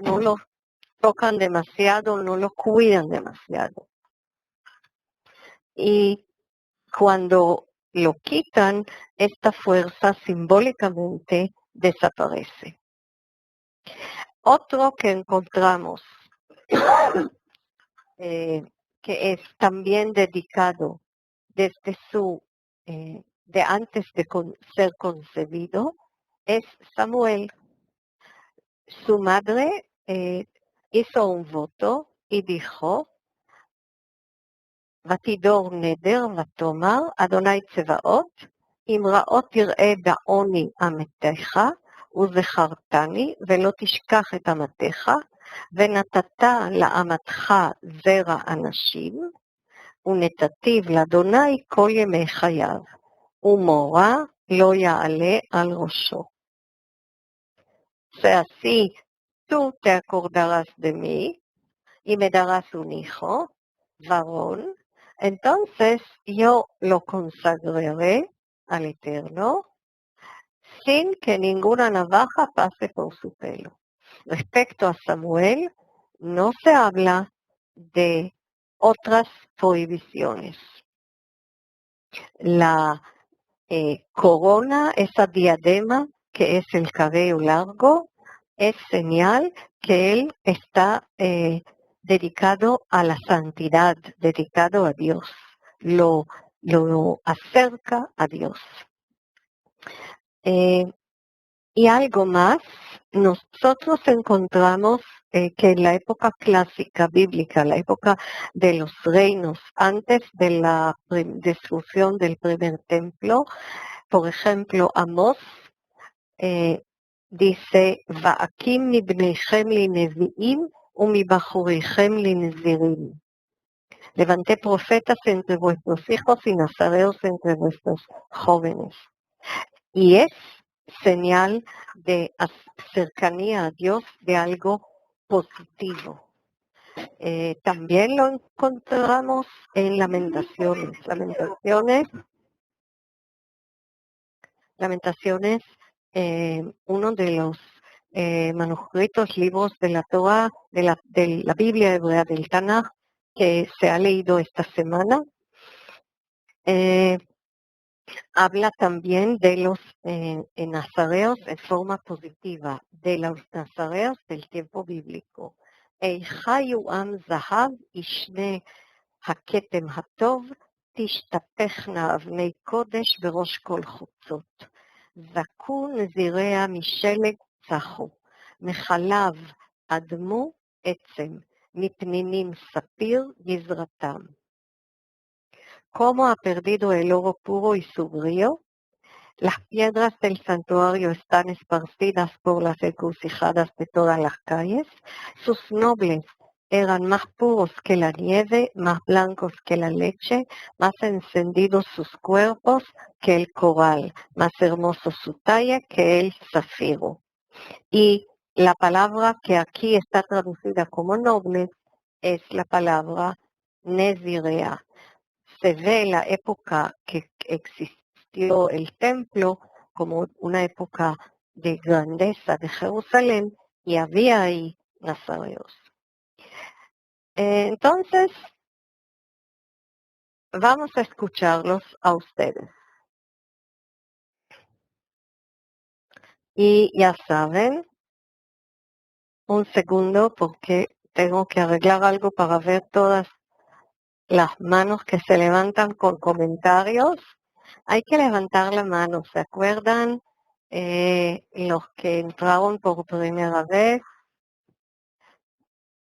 [SPEAKER 1] lo tocan demasiado, no lo cuidan demasiado. Y cuando lo quitan, esta fuerza simbólicamente desaparece. Otro que encontramos, que es también dedicado desde de antes de ser concebido, es Samuel. Su madre hizo un voto y dijo, ותדור נדר ותאמר, אדוני צבאות, אם רעות תראה בעוני עמתך, וזכרתני, ולא תשכח את עמתך, ונתת לאמתך זרע אנשים, ונתתיו לאדוני כל ימי חייו, ומורא לא יעלה על ראשו. Si así tú te acordarás de mí y me darás un hijo, varón, entonces yo lo consagraré al Eterno sin que ninguna navaja pase por su pelo. Respecto a Samuel, no se habla de otras prohibiciones. La corona, esa diadema que es el cabello largo, es señal que él está dedicado a la santidad, dedicado a Dios, lo acerca a Dios. Y algo más, nosotros encontramos que en la época clásica bíblica, la época de los reinos, antes de la destrucción del primer templo, por ejemplo, Amós dice, Va'akim mibneichem li nevi'im umibachurichem li nezirim. Levanté profetas entre vuestros hijos y nazareos entre vuestros jóvenes. Y es señal de cercanía a Dios, de algo positivo. También lo encontramos en Lamentaciones. Lamentaciones, uno de los manuscritos, libros de la Torah, de la Biblia hebrea del Tanaj, que se ha leído esta semana. Habla también de los nazareos en forma positiva, de los nazareos del tiempo bíblico. Eichayu am zahav ishne haketem hatov תשתפכנה אבני קודש בראש כל חוצות. זכו נזיריה משלג צחו, מחלב אדמו עצם, מפנינים ספיר גזרתם. Como ha perdido el oro puro y su brillo, las piedras del santuario están esparcidas por las encrucijadas de todas las calles. Sus nobles eran más puros que la nieve, más blancos que la leche, más encendidos sus cuerpos que el coral, más hermoso su talla que el zafiro. Y la palabra que aquí está traducida como nobles es la palabra nezirea. Se ve la época que existió el templo como una época de grandeza de Jerusalén y había ahí nazareos. Entonces, vamos a escucharlos a ustedes. Y ya saben, un segundo porque tengo que arreglar algo para ver todas las manos que se levantan con comentarios. Hay que levantar la mano, ¿se acuerdan? Los que entraron por primera vez,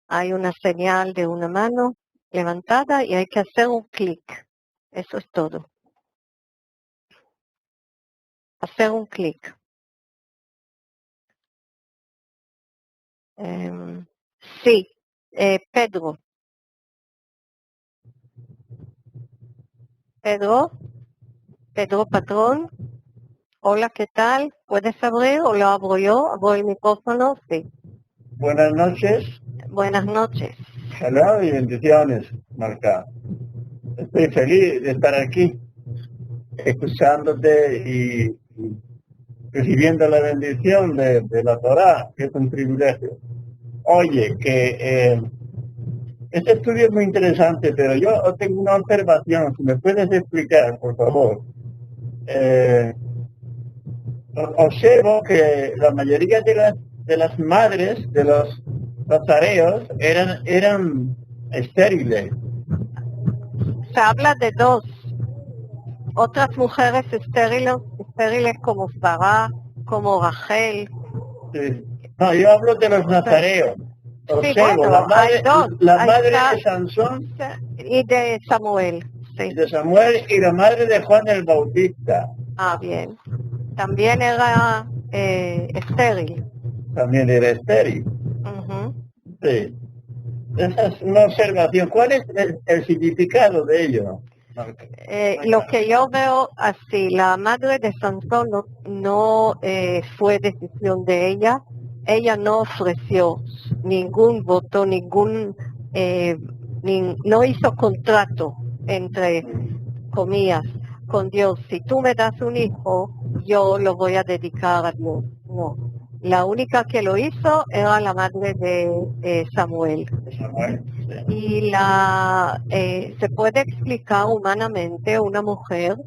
[SPEAKER 1] hay una señal de una mano levantada y hay que hacer un clic. Eso es todo. Hacer un clic. Sí, Pedro. Pedro Patrón. Hola, ¿qué tal? ¿Puedes abrir o lo abro yo? ¿Abro el micrófono? Sí.
[SPEAKER 3] Buenas noches.
[SPEAKER 1] Buenas noches.
[SPEAKER 3] Saludos y bendiciones, Marta. Estoy feliz de estar aquí, escuchándote y recibiendo la bendición de la Torah, que es un privilegio. Oye, que este estudio es muy interesante, pero yo tengo una observación, si me puedes explicar, por favor. Observo que la mayoría de las madres de los nazareos eran estériles.
[SPEAKER 1] Se habla de dos. Otras mujeres estériles como Sarah, como Rachel.
[SPEAKER 3] Sí. No, yo hablo de los nazareos.
[SPEAKER 1] Sí,
[SPEAKER 3] Otsego,
[SPEAKER 1] bueno, hay dos.
[SPEAKER 3] la
[SPEAKER 1] Ahí
[SPEAKER 3] madre
[SPEAKER 1] está.
[SPEAKER 3] de Sansón
[SPEAKER 1] Y de Samuel, sí.
[SPEAKER 3] y de Samuel y la madre de Juan el Bautista.
[SPEAKER 1] Ah, bien. También era estéril.
[SPEAKER 3] También era estéril.
[SPEAKER 1] Ujú.
[SPEAKER 3] Sí. Esa es una observación. ¿Cuál es el significado de ello?
[SPEAKER 1] Lo que yo veo así, la madre de Sansón no fue decisión de ella. Ella no ofreció ningún voto, no hizo contrato entre comillas con Dios. Si tú me das un hijo, yo lo voy a dedicar a Dios. No. La única que lo hizo era la madre de Samuel.
[SPEAKER 3] Samuel, sí.
[SPEAKER 1] Y se puede explicar humanamente una mujer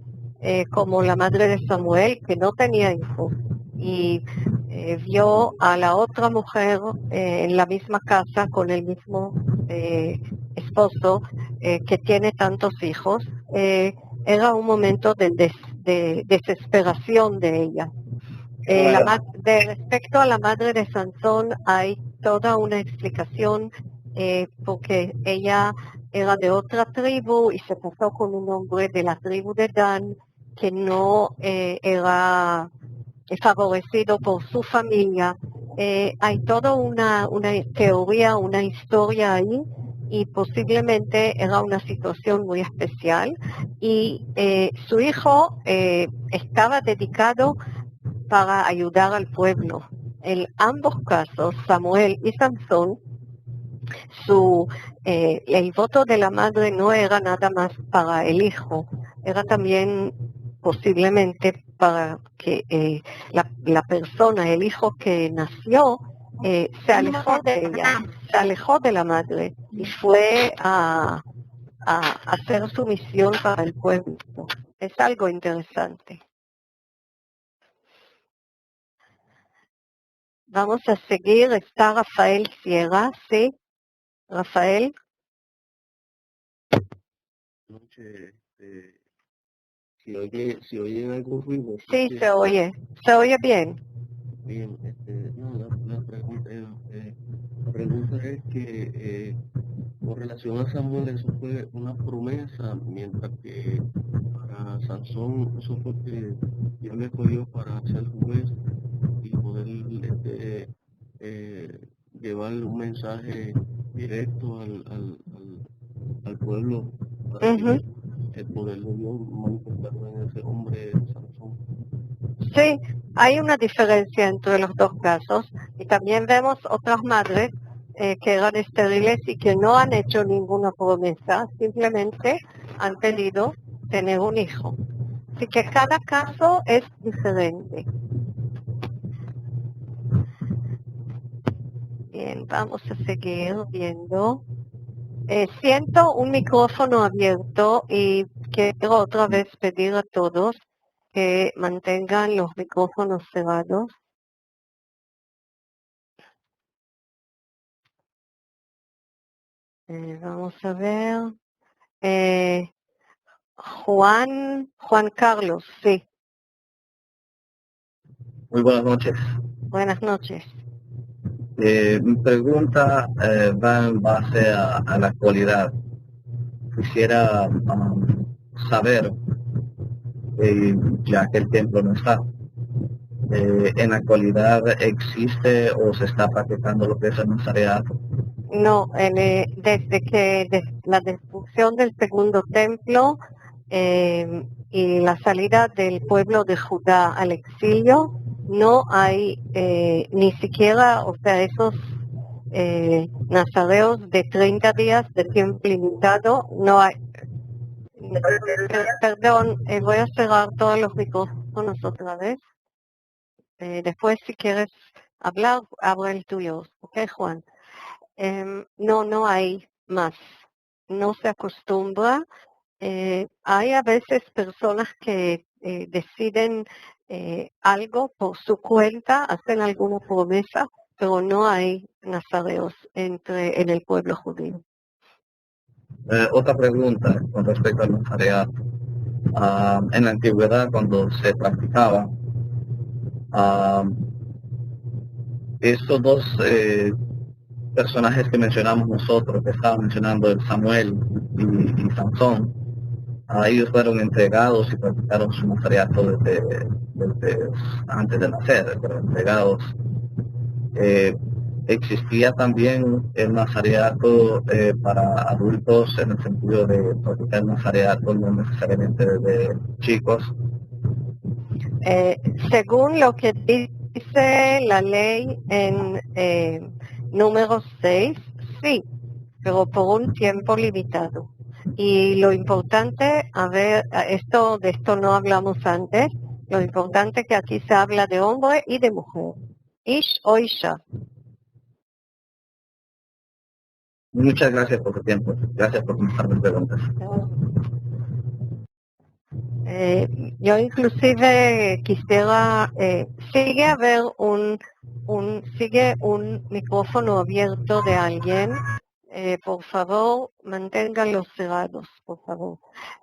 [SPEAKER 1] como la madre de Samuel que no tenía hijos y vio a la otra mujer en la misma casa con el mismo esposo que tiene tantos hijos. Era un momento de desesperación de ella. Respecto a la madre de Sansón hay toda una explicación porque ella era de otra tribu y se casó con un hombre de la tribu de Dan que no era favorecido por su familia. Hay toda una teoría, una historia ahí y posiblemente era una situación muy especial y su hijo estaba dedicado para ayudar al pueblo. En ambos casos, Samuel y Sansón, el voto de la madre no era nada más para el hijo, era también posiblemente para que la persona, el hijo que nació, se alejó de ella, se alejó de la madre y fue a hacer su misión para el pueblo. Es algo interesante. Vamos a seguir, está Rafael Sierra, ¿sí? Rafael.
[SPEAKER 4] Noche, si oyen algún ruido.
[SPEAKER 1] Sí, se oye bien.
[SPEAKER 4] Bien, no, la pregunta es que con relación a Samuel eso fue una promesa, mientras que para Sansón eso fue que Dios le escogió para ser juez y poder llevar un mensaje directo al pueblo para que el poder de Dios manifestado en ese hombre Sansón.
[SPEAKER 1] Sí, hay una diferencia entre los dos casos y también vemos otras madres que eran estériles y que no han hecho ninguna promesa, simplemente han pedido tener un hijo. Así que cada caso es diferente. Bien, vamos a seguir viendo. Siento un micrófono abierto y quiero otra vez pedir a todos que mantengan los micrófonos cerrados. Vamos a ver. Juan Carlos, sí.
[SPEAKER 5] Muy buenas noches.
[SPEAKER 1] Buenas noches.
[SPEAKER 5] Mi pregunta va en base a la actualidad. Quisiera saber, ya que el templo no está, en la actualidad existe o se está practicando lo que es el nazareato.
[SPEAKER 1] No, desde que la destrucción del segundo templo y la salida del pueblo de Judá al exilio, no hay ni siquiera, o sea, esos nazareos de 30 días de tiempo limitado, no hay. Perdón, voy a cerrar todos los micrófonos otra vez. Después, si quieres hablar, abra el tuyo. ¿Ok, Juan? No hay más. No se acostumbra. Hay a veces personas que deciden algo por su cuenta, hacen alguna promesa, pero no hay nazareos en el pueblo judío.
[SPEAKER 5] Otra pregunta con respecto al nazareato. En la antigüedad, cuando se practicaba, estos dos personajes que mencionamos nosotros, que estaban mencionando el Samuel y Sansón, ellos fueron entregados y practicaron su nazariato desde antes de nacer, fueron entregados. Existía también el nazariato para adultos en el sentido de practicar el nazariato no necesariamente desde chicos.
[SPEAKER 1] Según lo que dice la ley en número 6, sí, pero por un tiempo limitado. Y lo importante, de esto no hablamos antes, lo importante que aquí se habla de hombre y de mujer. Ish o isha.
[SPEAKER 5] Muchas gracias por tu tiempo. Gracias por contestar mis preguntas.
[SPEAKER 1] Yo inclusive quisiera, sigue un micrófono abierto de alguien. Por favor, manténganlos cerrados, por favor.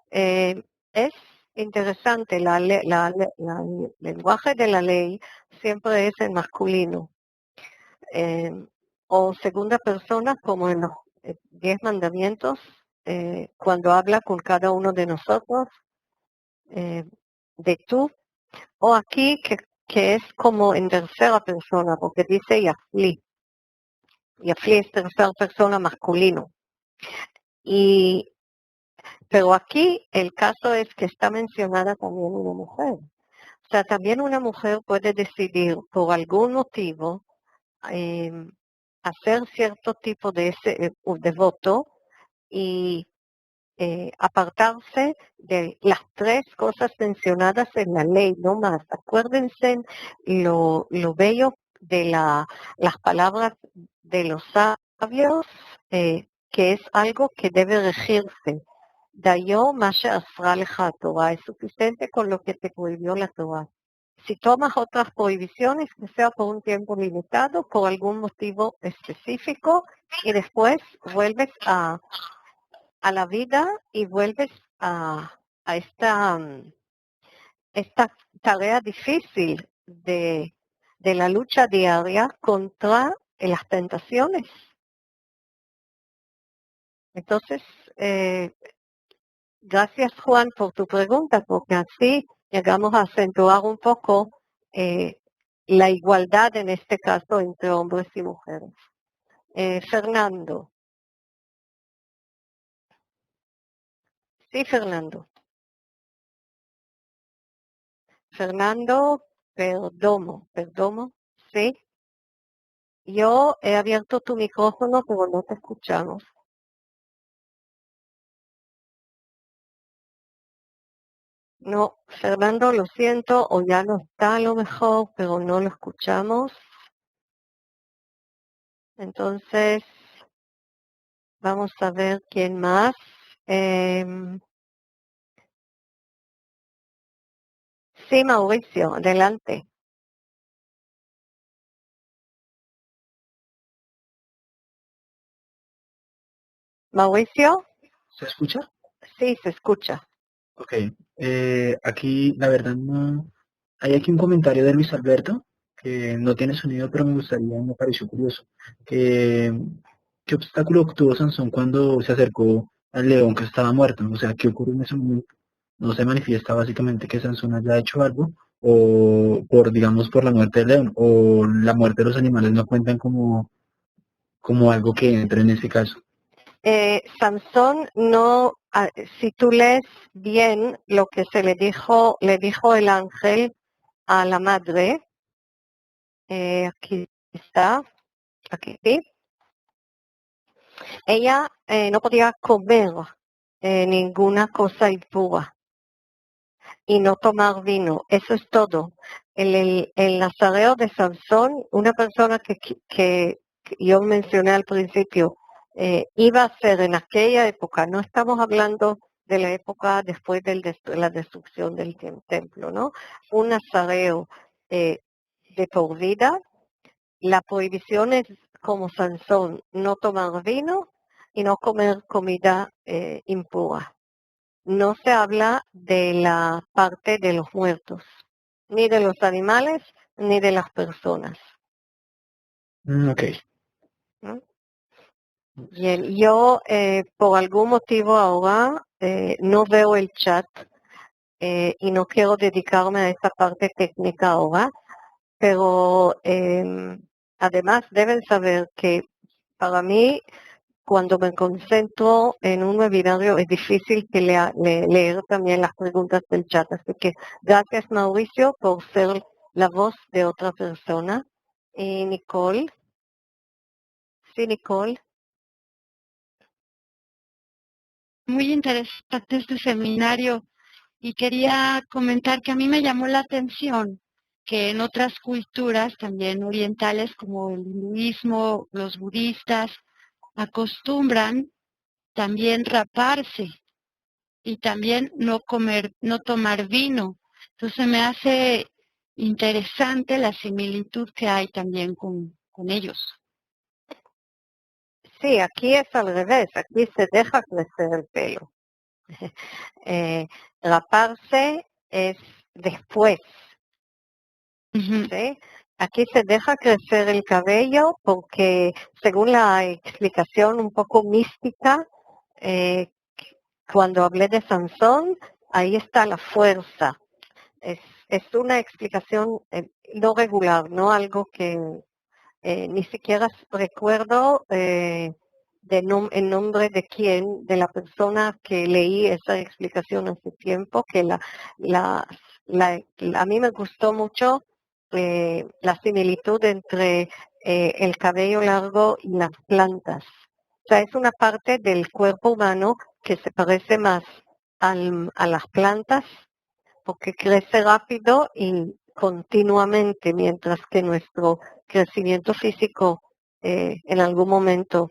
[SPEAKER 1] Es interesante, el lenguaje de la ley siempre es en masculino. O segunda persona, como en los 10 mandamientos, cuando habla con cada uno de nosotros, de tú, o aquí que es como en tercera persona, porque dice Yafli. Yafli es tercera persona masculino. Pero aquí el caso es que está mencionada también una mujer. O sea, también una mujer puede decidir por algún motivo hacer cierto tipo de voto y apartarse de las 3 cosas mencionadas en la ley, no más. Acuérdense lo bello de las palabras de los sabios, que es algo que debe regirse. Dayo masha asra leja Torah, es suficiente con lo que te prohibió la Torah. Si tomas otras prohibiciones, que sea por un tiempo limitado, por algún motivo específico, y después vuelves a la vida y vuelves a esta tarea difícil de la lucha diaria contra las tentaciones. Entonces, gracias Juan por tu pregunta, porque así llegamos a acentuar un poco la igualdad en este caso entre hombres y mujeres. Fernando. Sí, Fernando. Fernando Perdomo, sí. Yo he abierto tu micrófono, pero no te escuchamos. No, Fernando, lo siento, o ya no está a lo mejor, pero no lo escuchamos. Entonces, vamos a ver quién más. Sí, Mauricio, adelante. Mauricio,
[SPEAKER 6] ¿Se escucha?
[SPEAKER 1] sí, se escucha.
[SPEAKER 6] Ok. Aquí, la verdad, no. Hay aquí un comentario de Luis Alberto que no tiene sonido, pero me pareció curioso. ¿Qué obstáculo obtuvo Sansón cuando se acercó al león que estaba muerto? O sea, ¿qué ocurre en ese momento? No se manifiesta básicamente que Sansón haya hecho algo, o digamos, por la muerte del león, o la muerte de los animales no cuentan como algo que entre en ese caso.
[SPEAKER 1] Sansón no, si tú lees bien lo que le dijo el ángel a la madre, aquí está, aquí sí, ella no podía comer ninguna cosa impura y no tomar vino, eso es todo. El nazareo de Sansón, una persona que yo mencioné al principio, iba a ser en aquella época, no estamos hablando de la época después de la destrucción del templo, ¿no? Un nazareo de por vida. La prohibición es, como Sansón, no tomar vino y no comer comida impura. No se habla de la parte de los muertos, ni de los animales, ni de las personas.
[SPEAKER 6] Ok.
[SPEAKER 1] ¿No? Bien, yo por algún motivo ahora no veo el chat y no quiero dedicarme a esa parte técnica ahora, pero además deben saber que para mí, cuando me concentro en un webinario, es difícil que leer también las preguntas del chat. Así que gracias, Mauricio, por ser la voz de otra persona. Y Nicole. Sí, Nicole.
[SPEAKER 7] Muy interesante este seminario y quería comentar que a mí me llamó la atención que en otras culturas también orientales como el hinduismo, los budistas, acostumbran también raparse y también no comer, no tomar vino. Entonces me hace interesante la similitud que hay también con ellos.
[SPEAKER 1] Sí, aquí es al revés, aquí se deja crecer el pelo. Raparse es después, ¿sí? Aquí se deja crecer el cabello porque, según la explicación un poco mística, cuando hablé de Sansón, ahí está la fuerza. Es una explicación no regular, no algo que ni siquiera recuerdo en nombre de quién, de la persona que leí esa explicación hace tiempo, que a mí me gustó mucho la similitud entre el cabello largo y las plantas. O sea, es una parte del cuerpo humano que se parece más a las plantas porque crece rápido y continuamente, mientras que nuestro crecimiento físico en algún momento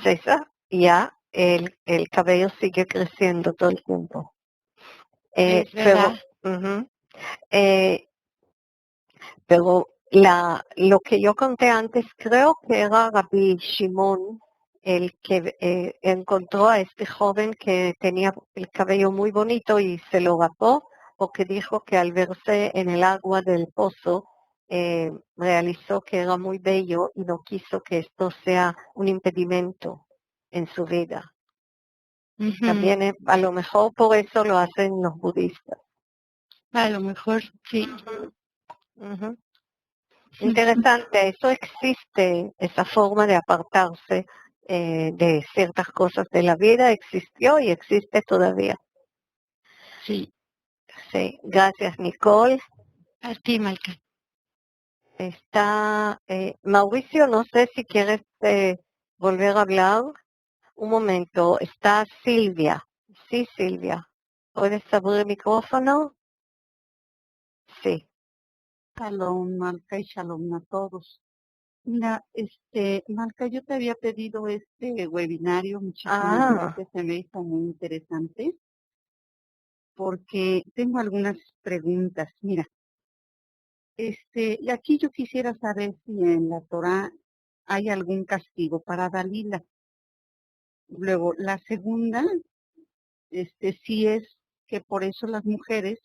[SPEAKER 1] cesa, ya el cabello sigue creciendo todo el tiempo.
[SPEAKER 7] Es verdad.
[SPEAKER 1] Pero lo que yo conté antes, creo que era Rabbi Shimon, el que encontró a este joven que tenía el cabello muy bonito y se lo rapó, porque dijo que al verse en el agua del pozo, realizó que era muy bello y no quiso que esto sea un impedimento en su vida. También a lo mejor por eso lo hacen los budistas.
[SPEAKER 7] A lo mejor, sí.
[SPEAKER 1] Interesante, eso existe, esa forma de apartarse de ciertas cosas de la vida existió y existe todavía.
[SPEAKER 7] Sí.
[SPEAKER 1] Sí, gracias Nicole.
[SPEAKER 7] A ti, Malca.
[SPEAKER 1] Está Mauricio, no sé si quieres volver a hablar. Un momento, está Silvia. Sí, Silvia. ¿Puedes abrir el micrófono? Sí.
[SPEAKER 8] Shalom, Malca, y shalom a todos. Mira, Malca, yo te había pedido este webinario muchísimas veces, se me hizo muy interesante, porque tengo algunas preguntas. Mira, y aquí yo quisiera saber si en la Torá hay algún castigo para Dalila. Luego, la segunda, sí es que por eso las mujeres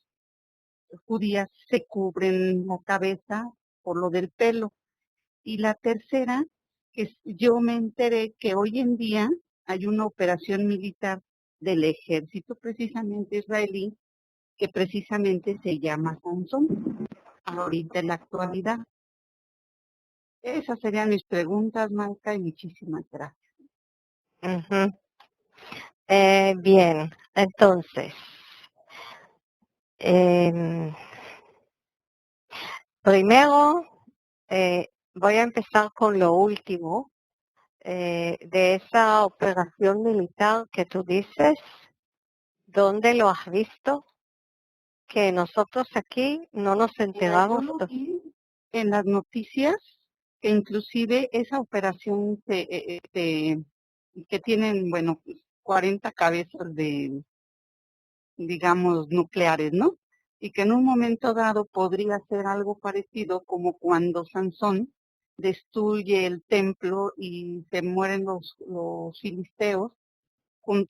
[SPEAKER 8] judías se cubren la cabeza por lo del pelo. Y la tercera, que yo me enteré que hoy en día hay una operación militar del ejército precisamente israelí, que precisamente se llama Sansón, ahorita en la actualidad. Esas serían mis preguntas, Malca, y muchísimas gracias.
[SPEAKER 1] Bien, entonces, primero voy a empezar con lo último de esa operación militar que tú dices. ¿Dónde lo has visto? Que nosotros aquí no nos enteramos.
[SPEAKER 8] Yo lo vi en las noticias, que inclusive esa operación que tienen, 40 cabezas digamos, nucleares, ¿no? Y que en un momento dado podría ser algo parecido como cuando Sansón destruye el templo y se mueren los filisteos,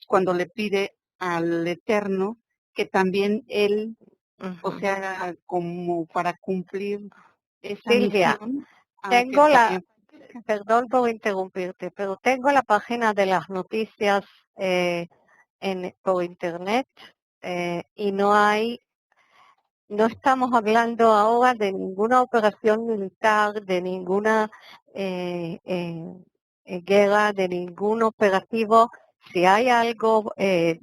[SPEAKER 8] cuando le pide al Eterno que también él, o sea, como para cumplir esa
[SPEAKER 1] Silvia,
[SPEAKER 8] misión,
[SPEAKER 1] tengo la Perdón por interrumpirte, pero tengo la página de las noticias por internet y no estamos hablando ahora de ninguna operación militar, de ninguna guerra, de ningún operativo. Si hay algo que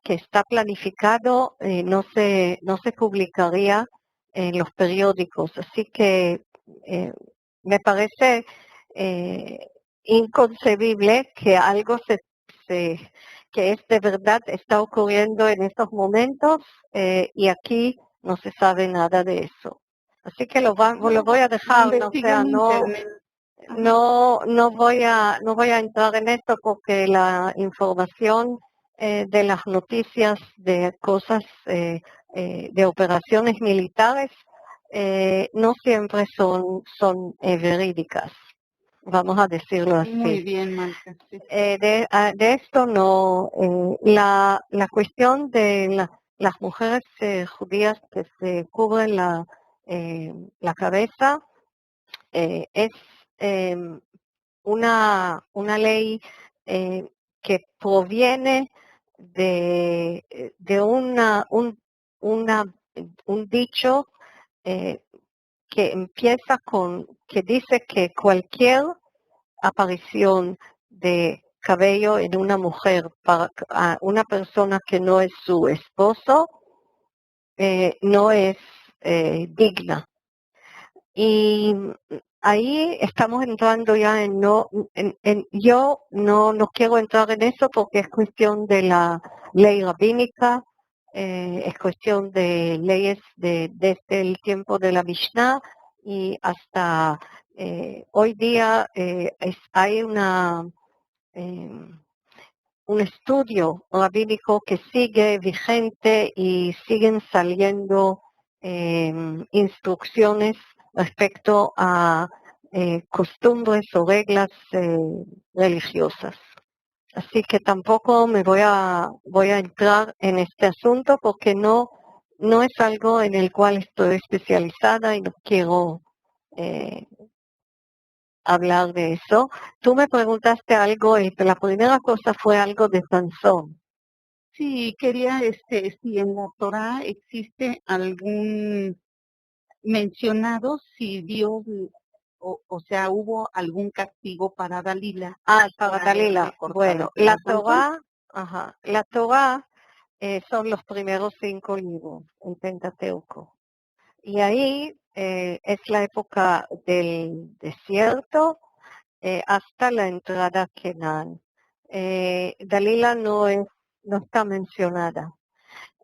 [SPEAKER 1] está planificado, no se publicaría en los periódicos. Así que me parece inconcebible que algo que es de verdad está ocurriendo en estos momentos y aquí no se sabe nada de eso. Así que lo voy a dejar, no voy a entrar en esto porque la información de las noticias de cosas, de operaciones militares, no siempre son verídicas. Vamos a decirlo así.
[SPEAKER 8] Muy bien, Malca. Sí.
[SPEAKER 1] De esto no, la cuestión de las mujeres judías que se cubren la cabeza es una ley que proviene de un dicho que empieza que dice que cualquier aparición de cabello en una mujer para una persona que no es su esposo no es digna. Y ahí estamos entrando ya yo no quiero entrar en eso porque es cuestión de la ley rabínica, es cuestión de leyes desde el tiempo de la Mishnah y hasta hoy día hay un estudio rabínico que sigue vigente y siguen saliendo instrucciones respecto a costumbres o reglas religiosas. Así que tampoco me voy a entrar en este asunto porque no es algo en el cual estoy especializada y no quiero hablar de eso. Tú me preguntaste algo y la primera cosa fue algo de Sansón.
[SPEAKER 8] Sí, quería, si en la Torá existe algún mencionado si Dios, o sea, hubo algún castigo para Dalila.
[SPEAKER 1] Para Dalila. Bueno, la Torá son los primeros 5 libros, el Pentateuco. Y ahí es la época del desierto hasta la entrada a Canaán. Dalila no está mencionada.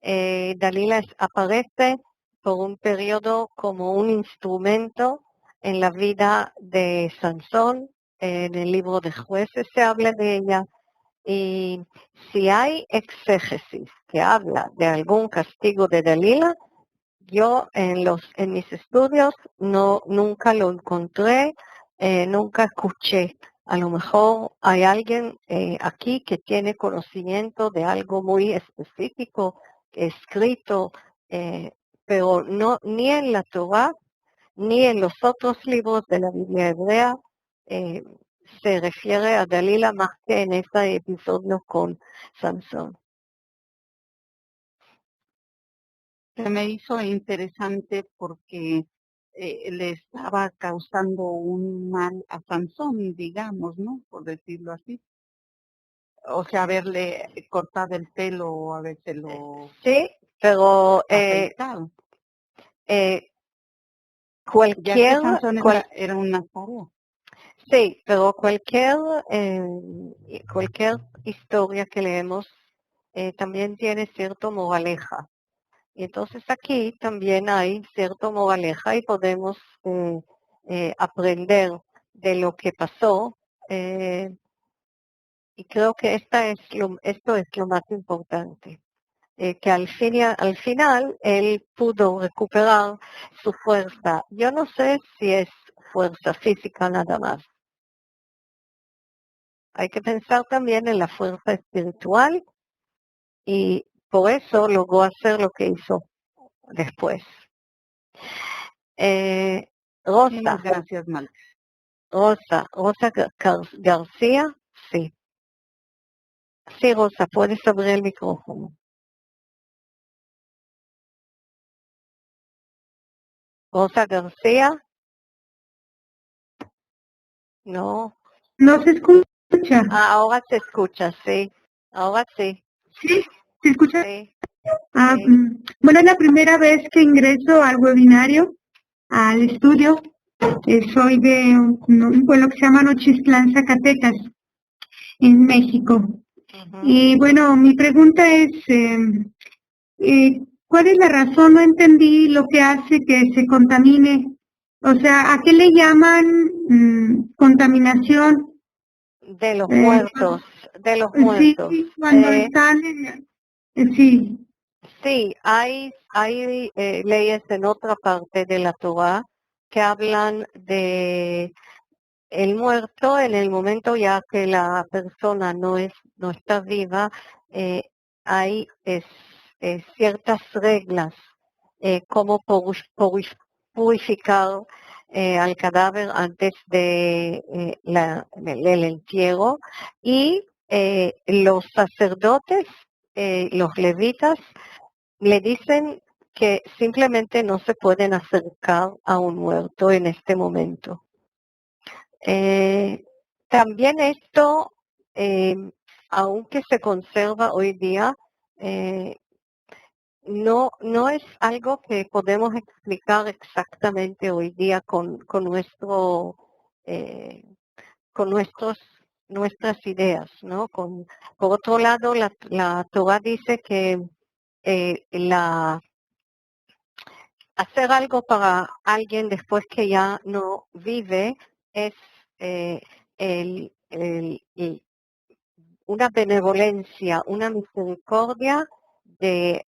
[SPEAKER 1] Dalila aparece por un periodo como un instrumento en la vida de Sansón. En el libro de Jueces se habla de ella. Y si hay exégesis que habla de algún castigo de Dalila, yo en mis estudios nunca lo encontré, nunca escuché. A lo mejor hay alguien aquí que tiene conocimiento de algo muy específico, escrito, pero no ni en la Torá ni en los otros libros de la Biblia hebrea se refiere a Dalila más que en este episodio con Sansón.
[SPEAKER 8] Se me hizo interesante porque le estaba causando un mal a Sansón, digamos, ¿no? Por decirlo así. O sea, haberle cortado el pelo o habérselo
[SPEAKER 1] sí, pero
[SPEAKER 8] afeitado.
[SPEAKER 1] Cualquier,
[SPEAKER 8] ya que Sansón era un nazareo.
[SPEAKER 1] Sí, pero cualquier historia que leemos también tiene cierto moraleja. Y entonces aquí también hay cierto moraleja y podemos aprender de lo que pasó. Y creo que esto es lo más importante. Que al final él pudo recuperar su fuerza. Yo no sé si es fuerza física nada más. Hay que pensar también en la fuerza espiritual y por eso logró hacer lo que hizo después. Rosa,
[SPEAKER 8] Gracias, Malca.
[SPEAKER 1] Rosa García, sí. Sí, Rosa, puedes abrir el micrófono. Rosa García. No.
[SPEAKER 9] No se escucha.
[SPEAKER 1] Ahora se escucha, sí. Ahora sí.
[SPEAKER 9] ¿Sí? ¿Se escucha?
[SPEAKER 1] Sí.
[SPEAKER 9] Ah,
[SPEAKER 1] Sí.
[SPEAKER 9] bueno, es la primera vez que ingreso al webinario, al estudio. Soy de un pueblo que se llama Nochistlán, Zacatecas, en México.
[SPEAKER 1] Ujú.
[SPEAKER 9] Y bueno, mi pregunta es, ¿cuál es la razón? No entendí lo que hace que se contamine. O sea, ¿a qué le llaman contaminación?
[SPEAKER 1] De los muertos, de los
[SPEAKER 9] Sí,
[SPEAKER 1] muertos.
[SPEAKER 9] cuando están sí.
[SPEAKER 1] Sí, hay leyes en otra parte de la Torá que hablan de el muerto en el momento ya que la persona no está viva. Hay ciertas reglas como purificar al cadáver antes de el entierro, y los sacerdotes, los levitas, le dicen que simplemente no se pueden acercar a un muerto en este momento. También esto, aunque se conserva hoy día, no es algo que podemos explicar exactamente hoy día con nuestras ideas, ¿no? Por otro lado, la Torá dice que hacer algo para alguien después que ya no vive es una benevolencia, una misericordia de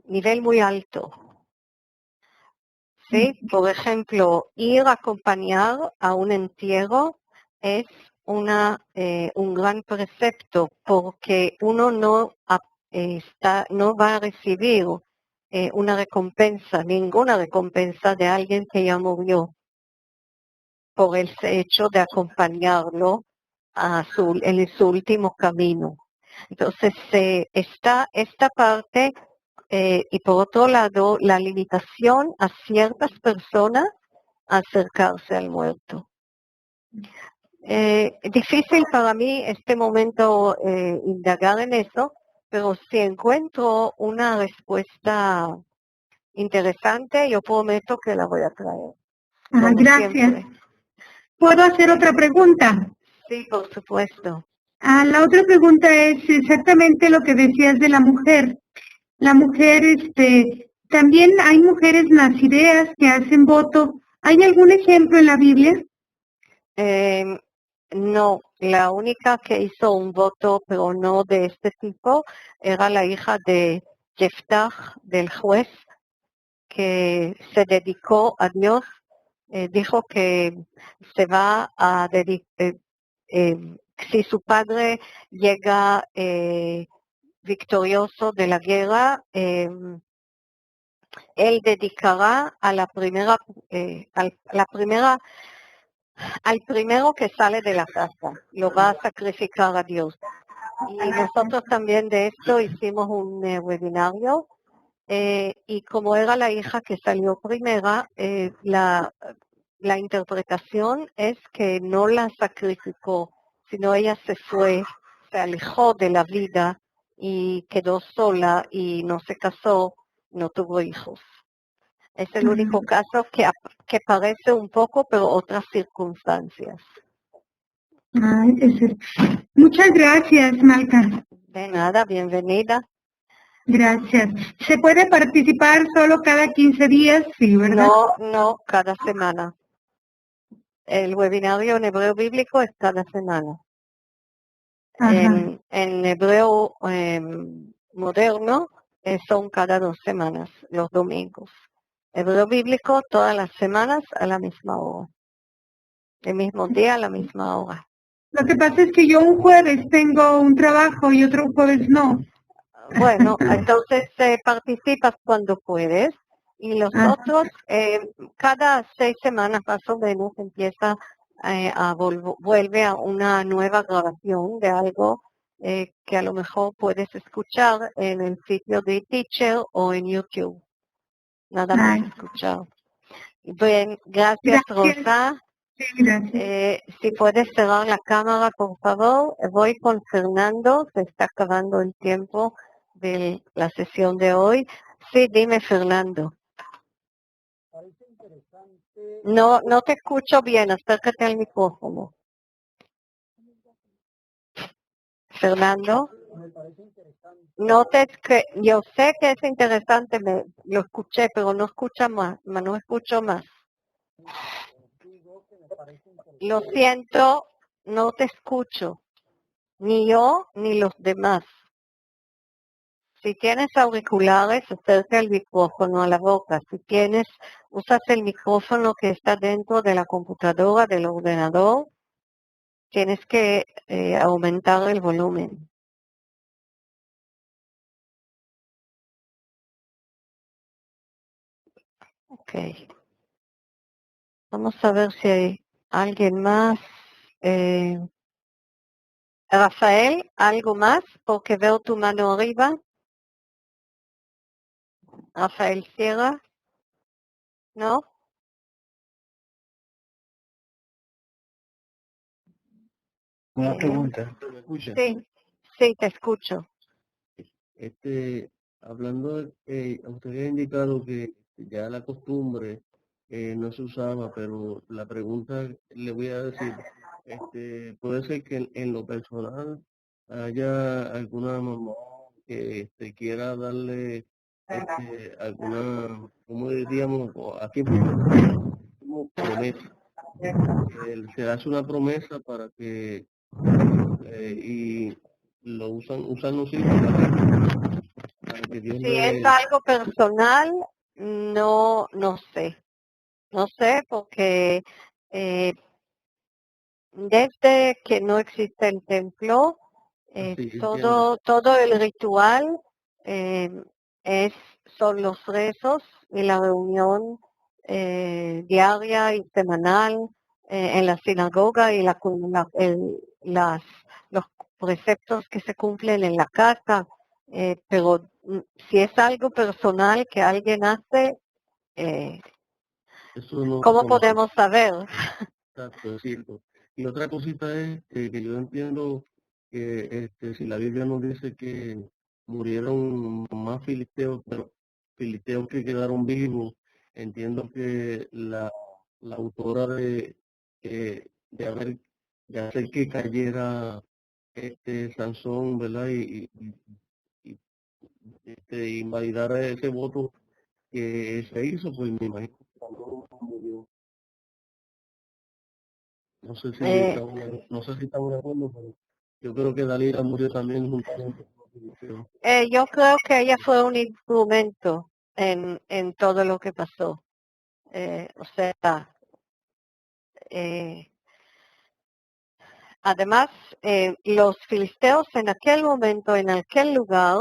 [SPEAKER 1] nivel muy alto. ¿Sí? Por ejemplo, ir a acompañar a un entierro es un gran precepto, porque uno no va a recibir una recompensa, ninguna recompensa de alguien que ya murió, por el hecho de acompañarlo en su último camino. Entonces, está esta parte, y por otro lado, la limitación a ciertas personas a acercarse al muerto. Difícil para mí este momento indagar en eso, pero si encuentro una respuesta interesante, yo prometo que la voy a traer. Como
[SPEAKER 9] Gracias.
[SPEAKER 1] siempre.
[SPEAKER 9] ¿Puedo hacer otra pregunta?
[SPEAKER 1] Sí, por supuesto.
[SPEAKER 9] La otra pregunta es exactamente lo que decías de la mujer. La mujer, también hay mujeres nazireas que hacen voto. ¿Hay algún ejemplo en la Biblia?
[SPEAKER 1] No, la única que hizo un voto, pero no de este tipo, era la hija de Jeftach, del juez, que se dedicó a Dios. Dijo que se va a dedicar, si su padre llega victorioso de la guerra, él dedicará a la primera, al primero que sale de la casa, lo va a sacrificar a Dios. Y nosotros también de esto hicimos un webinario, y como era la hija que salió primera, la interpretación es que no la sacrificó, sino ella se alejó de la vida y quedó sola y no se casó, no tuvo hijos. Es el único caso que parece un poco, pero otras circunstancias.
[SPEAKER 9] Muchas gracias, Malca.
[SPEAKER 1] De nada, bienvenida.
[SPEAKER 9] Gracias. ¿Se puede participar solo cada 15 días? Sí, ¿verdad?
[SPEAKER 1] No, cada semana. El webinario en hebreo bíblico es cada semana. En hebreo moderno son cada 2 semanas, los domingos. Hebreo bíblico todas las semanas a la misma hora. El mismo día a la misma hora.
[SPEAKER 9] Lo que pasa es que yo un jueves tengo un trabajo y otro jueves no.
[SPEAKER 1] Bueno, entonces participas cuando puedes, Y los
[SPEAKER 9] Ah.
[SPEAKER 1] otros, cada 6 semanas más o menos empieza vuelve a una nueva grabación de algo que a lo mejor puedes escuchar en el sitio de Teacher o en YouTube. Nada más
[SPEAKER 9] Ay.
[SPEAKER 1] escuchar. Bien, gracias Rosa.
[SPEAKER 9] Sí, gracias.
[SPEAKER 1] Si puedes cerrar la cámara, por favor. Voy con Fernando, se está acabando el tiempo de la sesión de hoy. Sí, dime Fernando. No te escucho bien, acércate al micrófono. Fernando. Yo sé que es interesante, lo escuché, pero no escucho más. Lo siento, no te escucho. Ni yo, ni los demás. Si tienes auriculares, acerca el micrófono a la boca. Si usas el micrófono que está dentro de la computadora, del ordenador, tienes que aumentar el volumen. Ok. Vamos a ver si hay alguien más. Rafael, ¿algo más? Porque veo tu mano arriba. Rafael Sierra. ¿No?
[SPEAKER 6] Una pregunta.
[SPEAKER 4] ¿Me escucha?
[SPEAKER 1] Sí, te escucho.
[SPEAKER 4] Hablando, usted había indicado que ya la costumbre no se usaba, pero la pregunta le voy a decir, puede ser que en lo personal haya alguna mamá que quiera darle alguna, ¿cómo diríamos? Aquí como promesa. Se hace una promesa para que y lo usan los hijos para que Dios
[SPEAKER 1] Si es algo personal, no sé. No sé porque desde que no existe el templo, todo el ritual son los rezos y la reunión diaria y semanal en la sinagoga y los preceptos que se cumplen en la casa. Pero si es algo personal que alguien hace, ¿cómo podemos saber?
[SPEAKER 4] Exacto, es cierto. Y otra cosita es que yo entiendo que si la Biblia nos dice que murieron más filisteos, pero filisteos que quedaron vivos, entiendo que la autora de hacer que cayera Sansón, ¿verdad? Y invalidara ese voto que se hizo, pues me imagino que Sansón murió. No sé si estamos de acuerdo, pero yo creo que Dalila murió también juntamente con los filisteos.
[SPEAKER 1] Yo creo que ella fue un instrumento en todo lo que pasó. Además, los filisteos en aquel momento, en aquel lugar,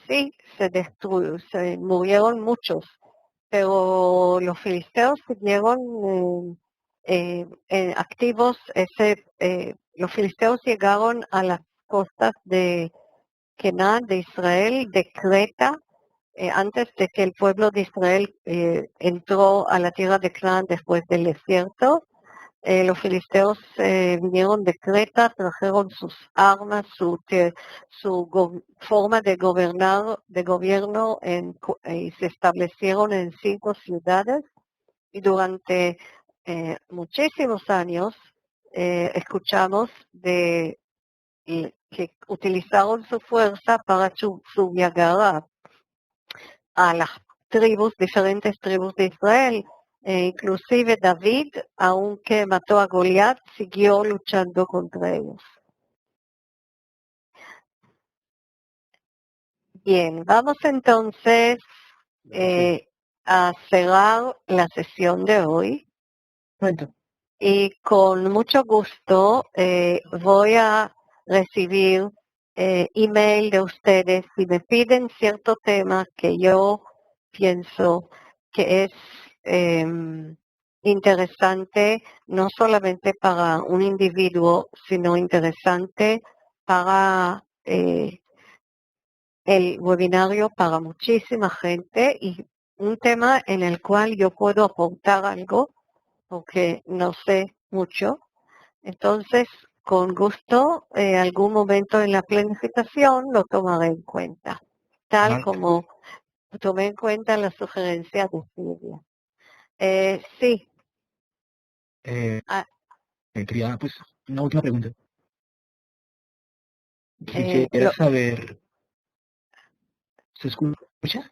[SPEAKER 1] sí, se murieron muchos, pero los filisteos siguieron activos. Los filisteos llegaron a las costas de Canaán, de Israel, de Creta, antes de que el pueblo de Israel entró a la tierra de Canaán después del desierto. Los filisteos vinieron de Creta, trajeron sus armas, su forma de gobierno y se establecieron en 5 ciudades y durante muchísimos años escuchamos que utilizaron su fuerza para subyugar a las diferentes tribus de Israel. Inclusive David, aunque mató a Goliat, siguió luchando contra ellos. Bien, vamos entonces a cerrar la sesión de hoy. Y con mucho gusto voy a recibir email de ustedes si me piden cierto tema que yo pienso que es interesante no solamente para un individuo, sino interesante para el webinario para muchísima gente y un tema en el cual yo puedo aportar algo porque no sé mucho. Entonces, con gusto, algún momento en la planificación lo tomaré en cuenta, tal como tomé en cuenta la sugerencia de Silvia. Sí.
[SPEAKER 6] Quería, pues, una última pregunta. Quisiera saber, ¿se escucha?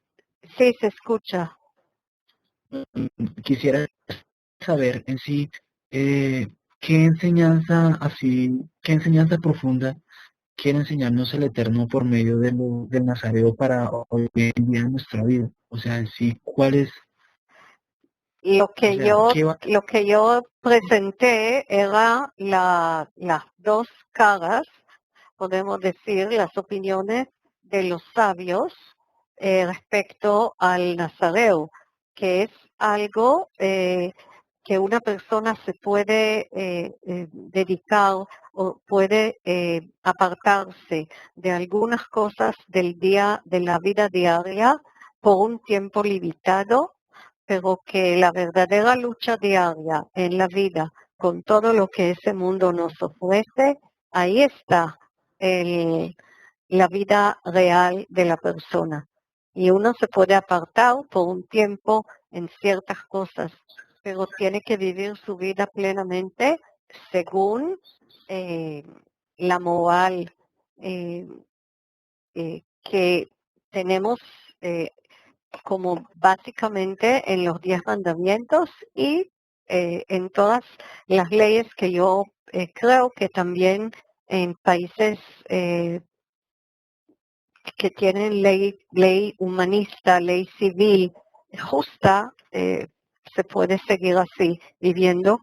[SPEAKER 1] Sí, se escucha.
[SPEAKER 6] Quisiera saber en sí, qué enseñanza profunda quiere enseñarnos el Eterno por medio del Nazareo para hoy en día en nuestra vida. O sea, en sí, ¿cuál es?
[SPEAKER 1] Lo que yo presenté era las dos caras, podemos decir, las opiniones de los sabios respecto al Nazareo, que es algo que una persona se puede dedicar o puede apartarse de algunas cosas del día, de la vida diaria por un tiempo limitado, pero que la verdadera lucha diaria en la vida con todo lo que ese mundo nos ofrece, ahí está la vida real de la persona. Y uno se puede apartar por un tiempo en ciertas cosas, pero tiene que vivir su vida plenamente según la moral que tenemos como básicamente en los 10 mandamientos y en todas las leyes que yo creo que también en países que tienen ley humanista, ley civil justa, se puede seguir así, viviendo,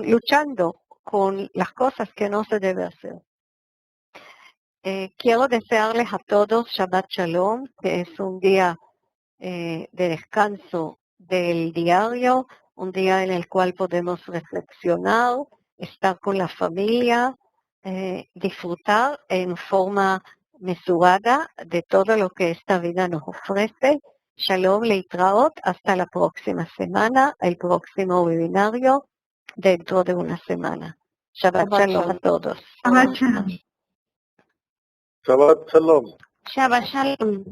[SPEAKER 1] luchando con las cosas que no se debe hacer. Quiero desearles a todos Shabbat Shalom, que es un día de descanso del diario, un día en el cual podemos reflexionar, estar con la familia, disfrutar en forma mesurada de todo lo que esta vida nos ofrece. Shalom Leitraot, hasta la próxima semana, el próximo webinario dentro de una semana. Shabbat Shalom a todos.
[SPEAKER 9] Shabbat Shalom.
[SPEAKER 3] Shabbat Shalom.
[SPEAKER 7] Shabbat Shalom.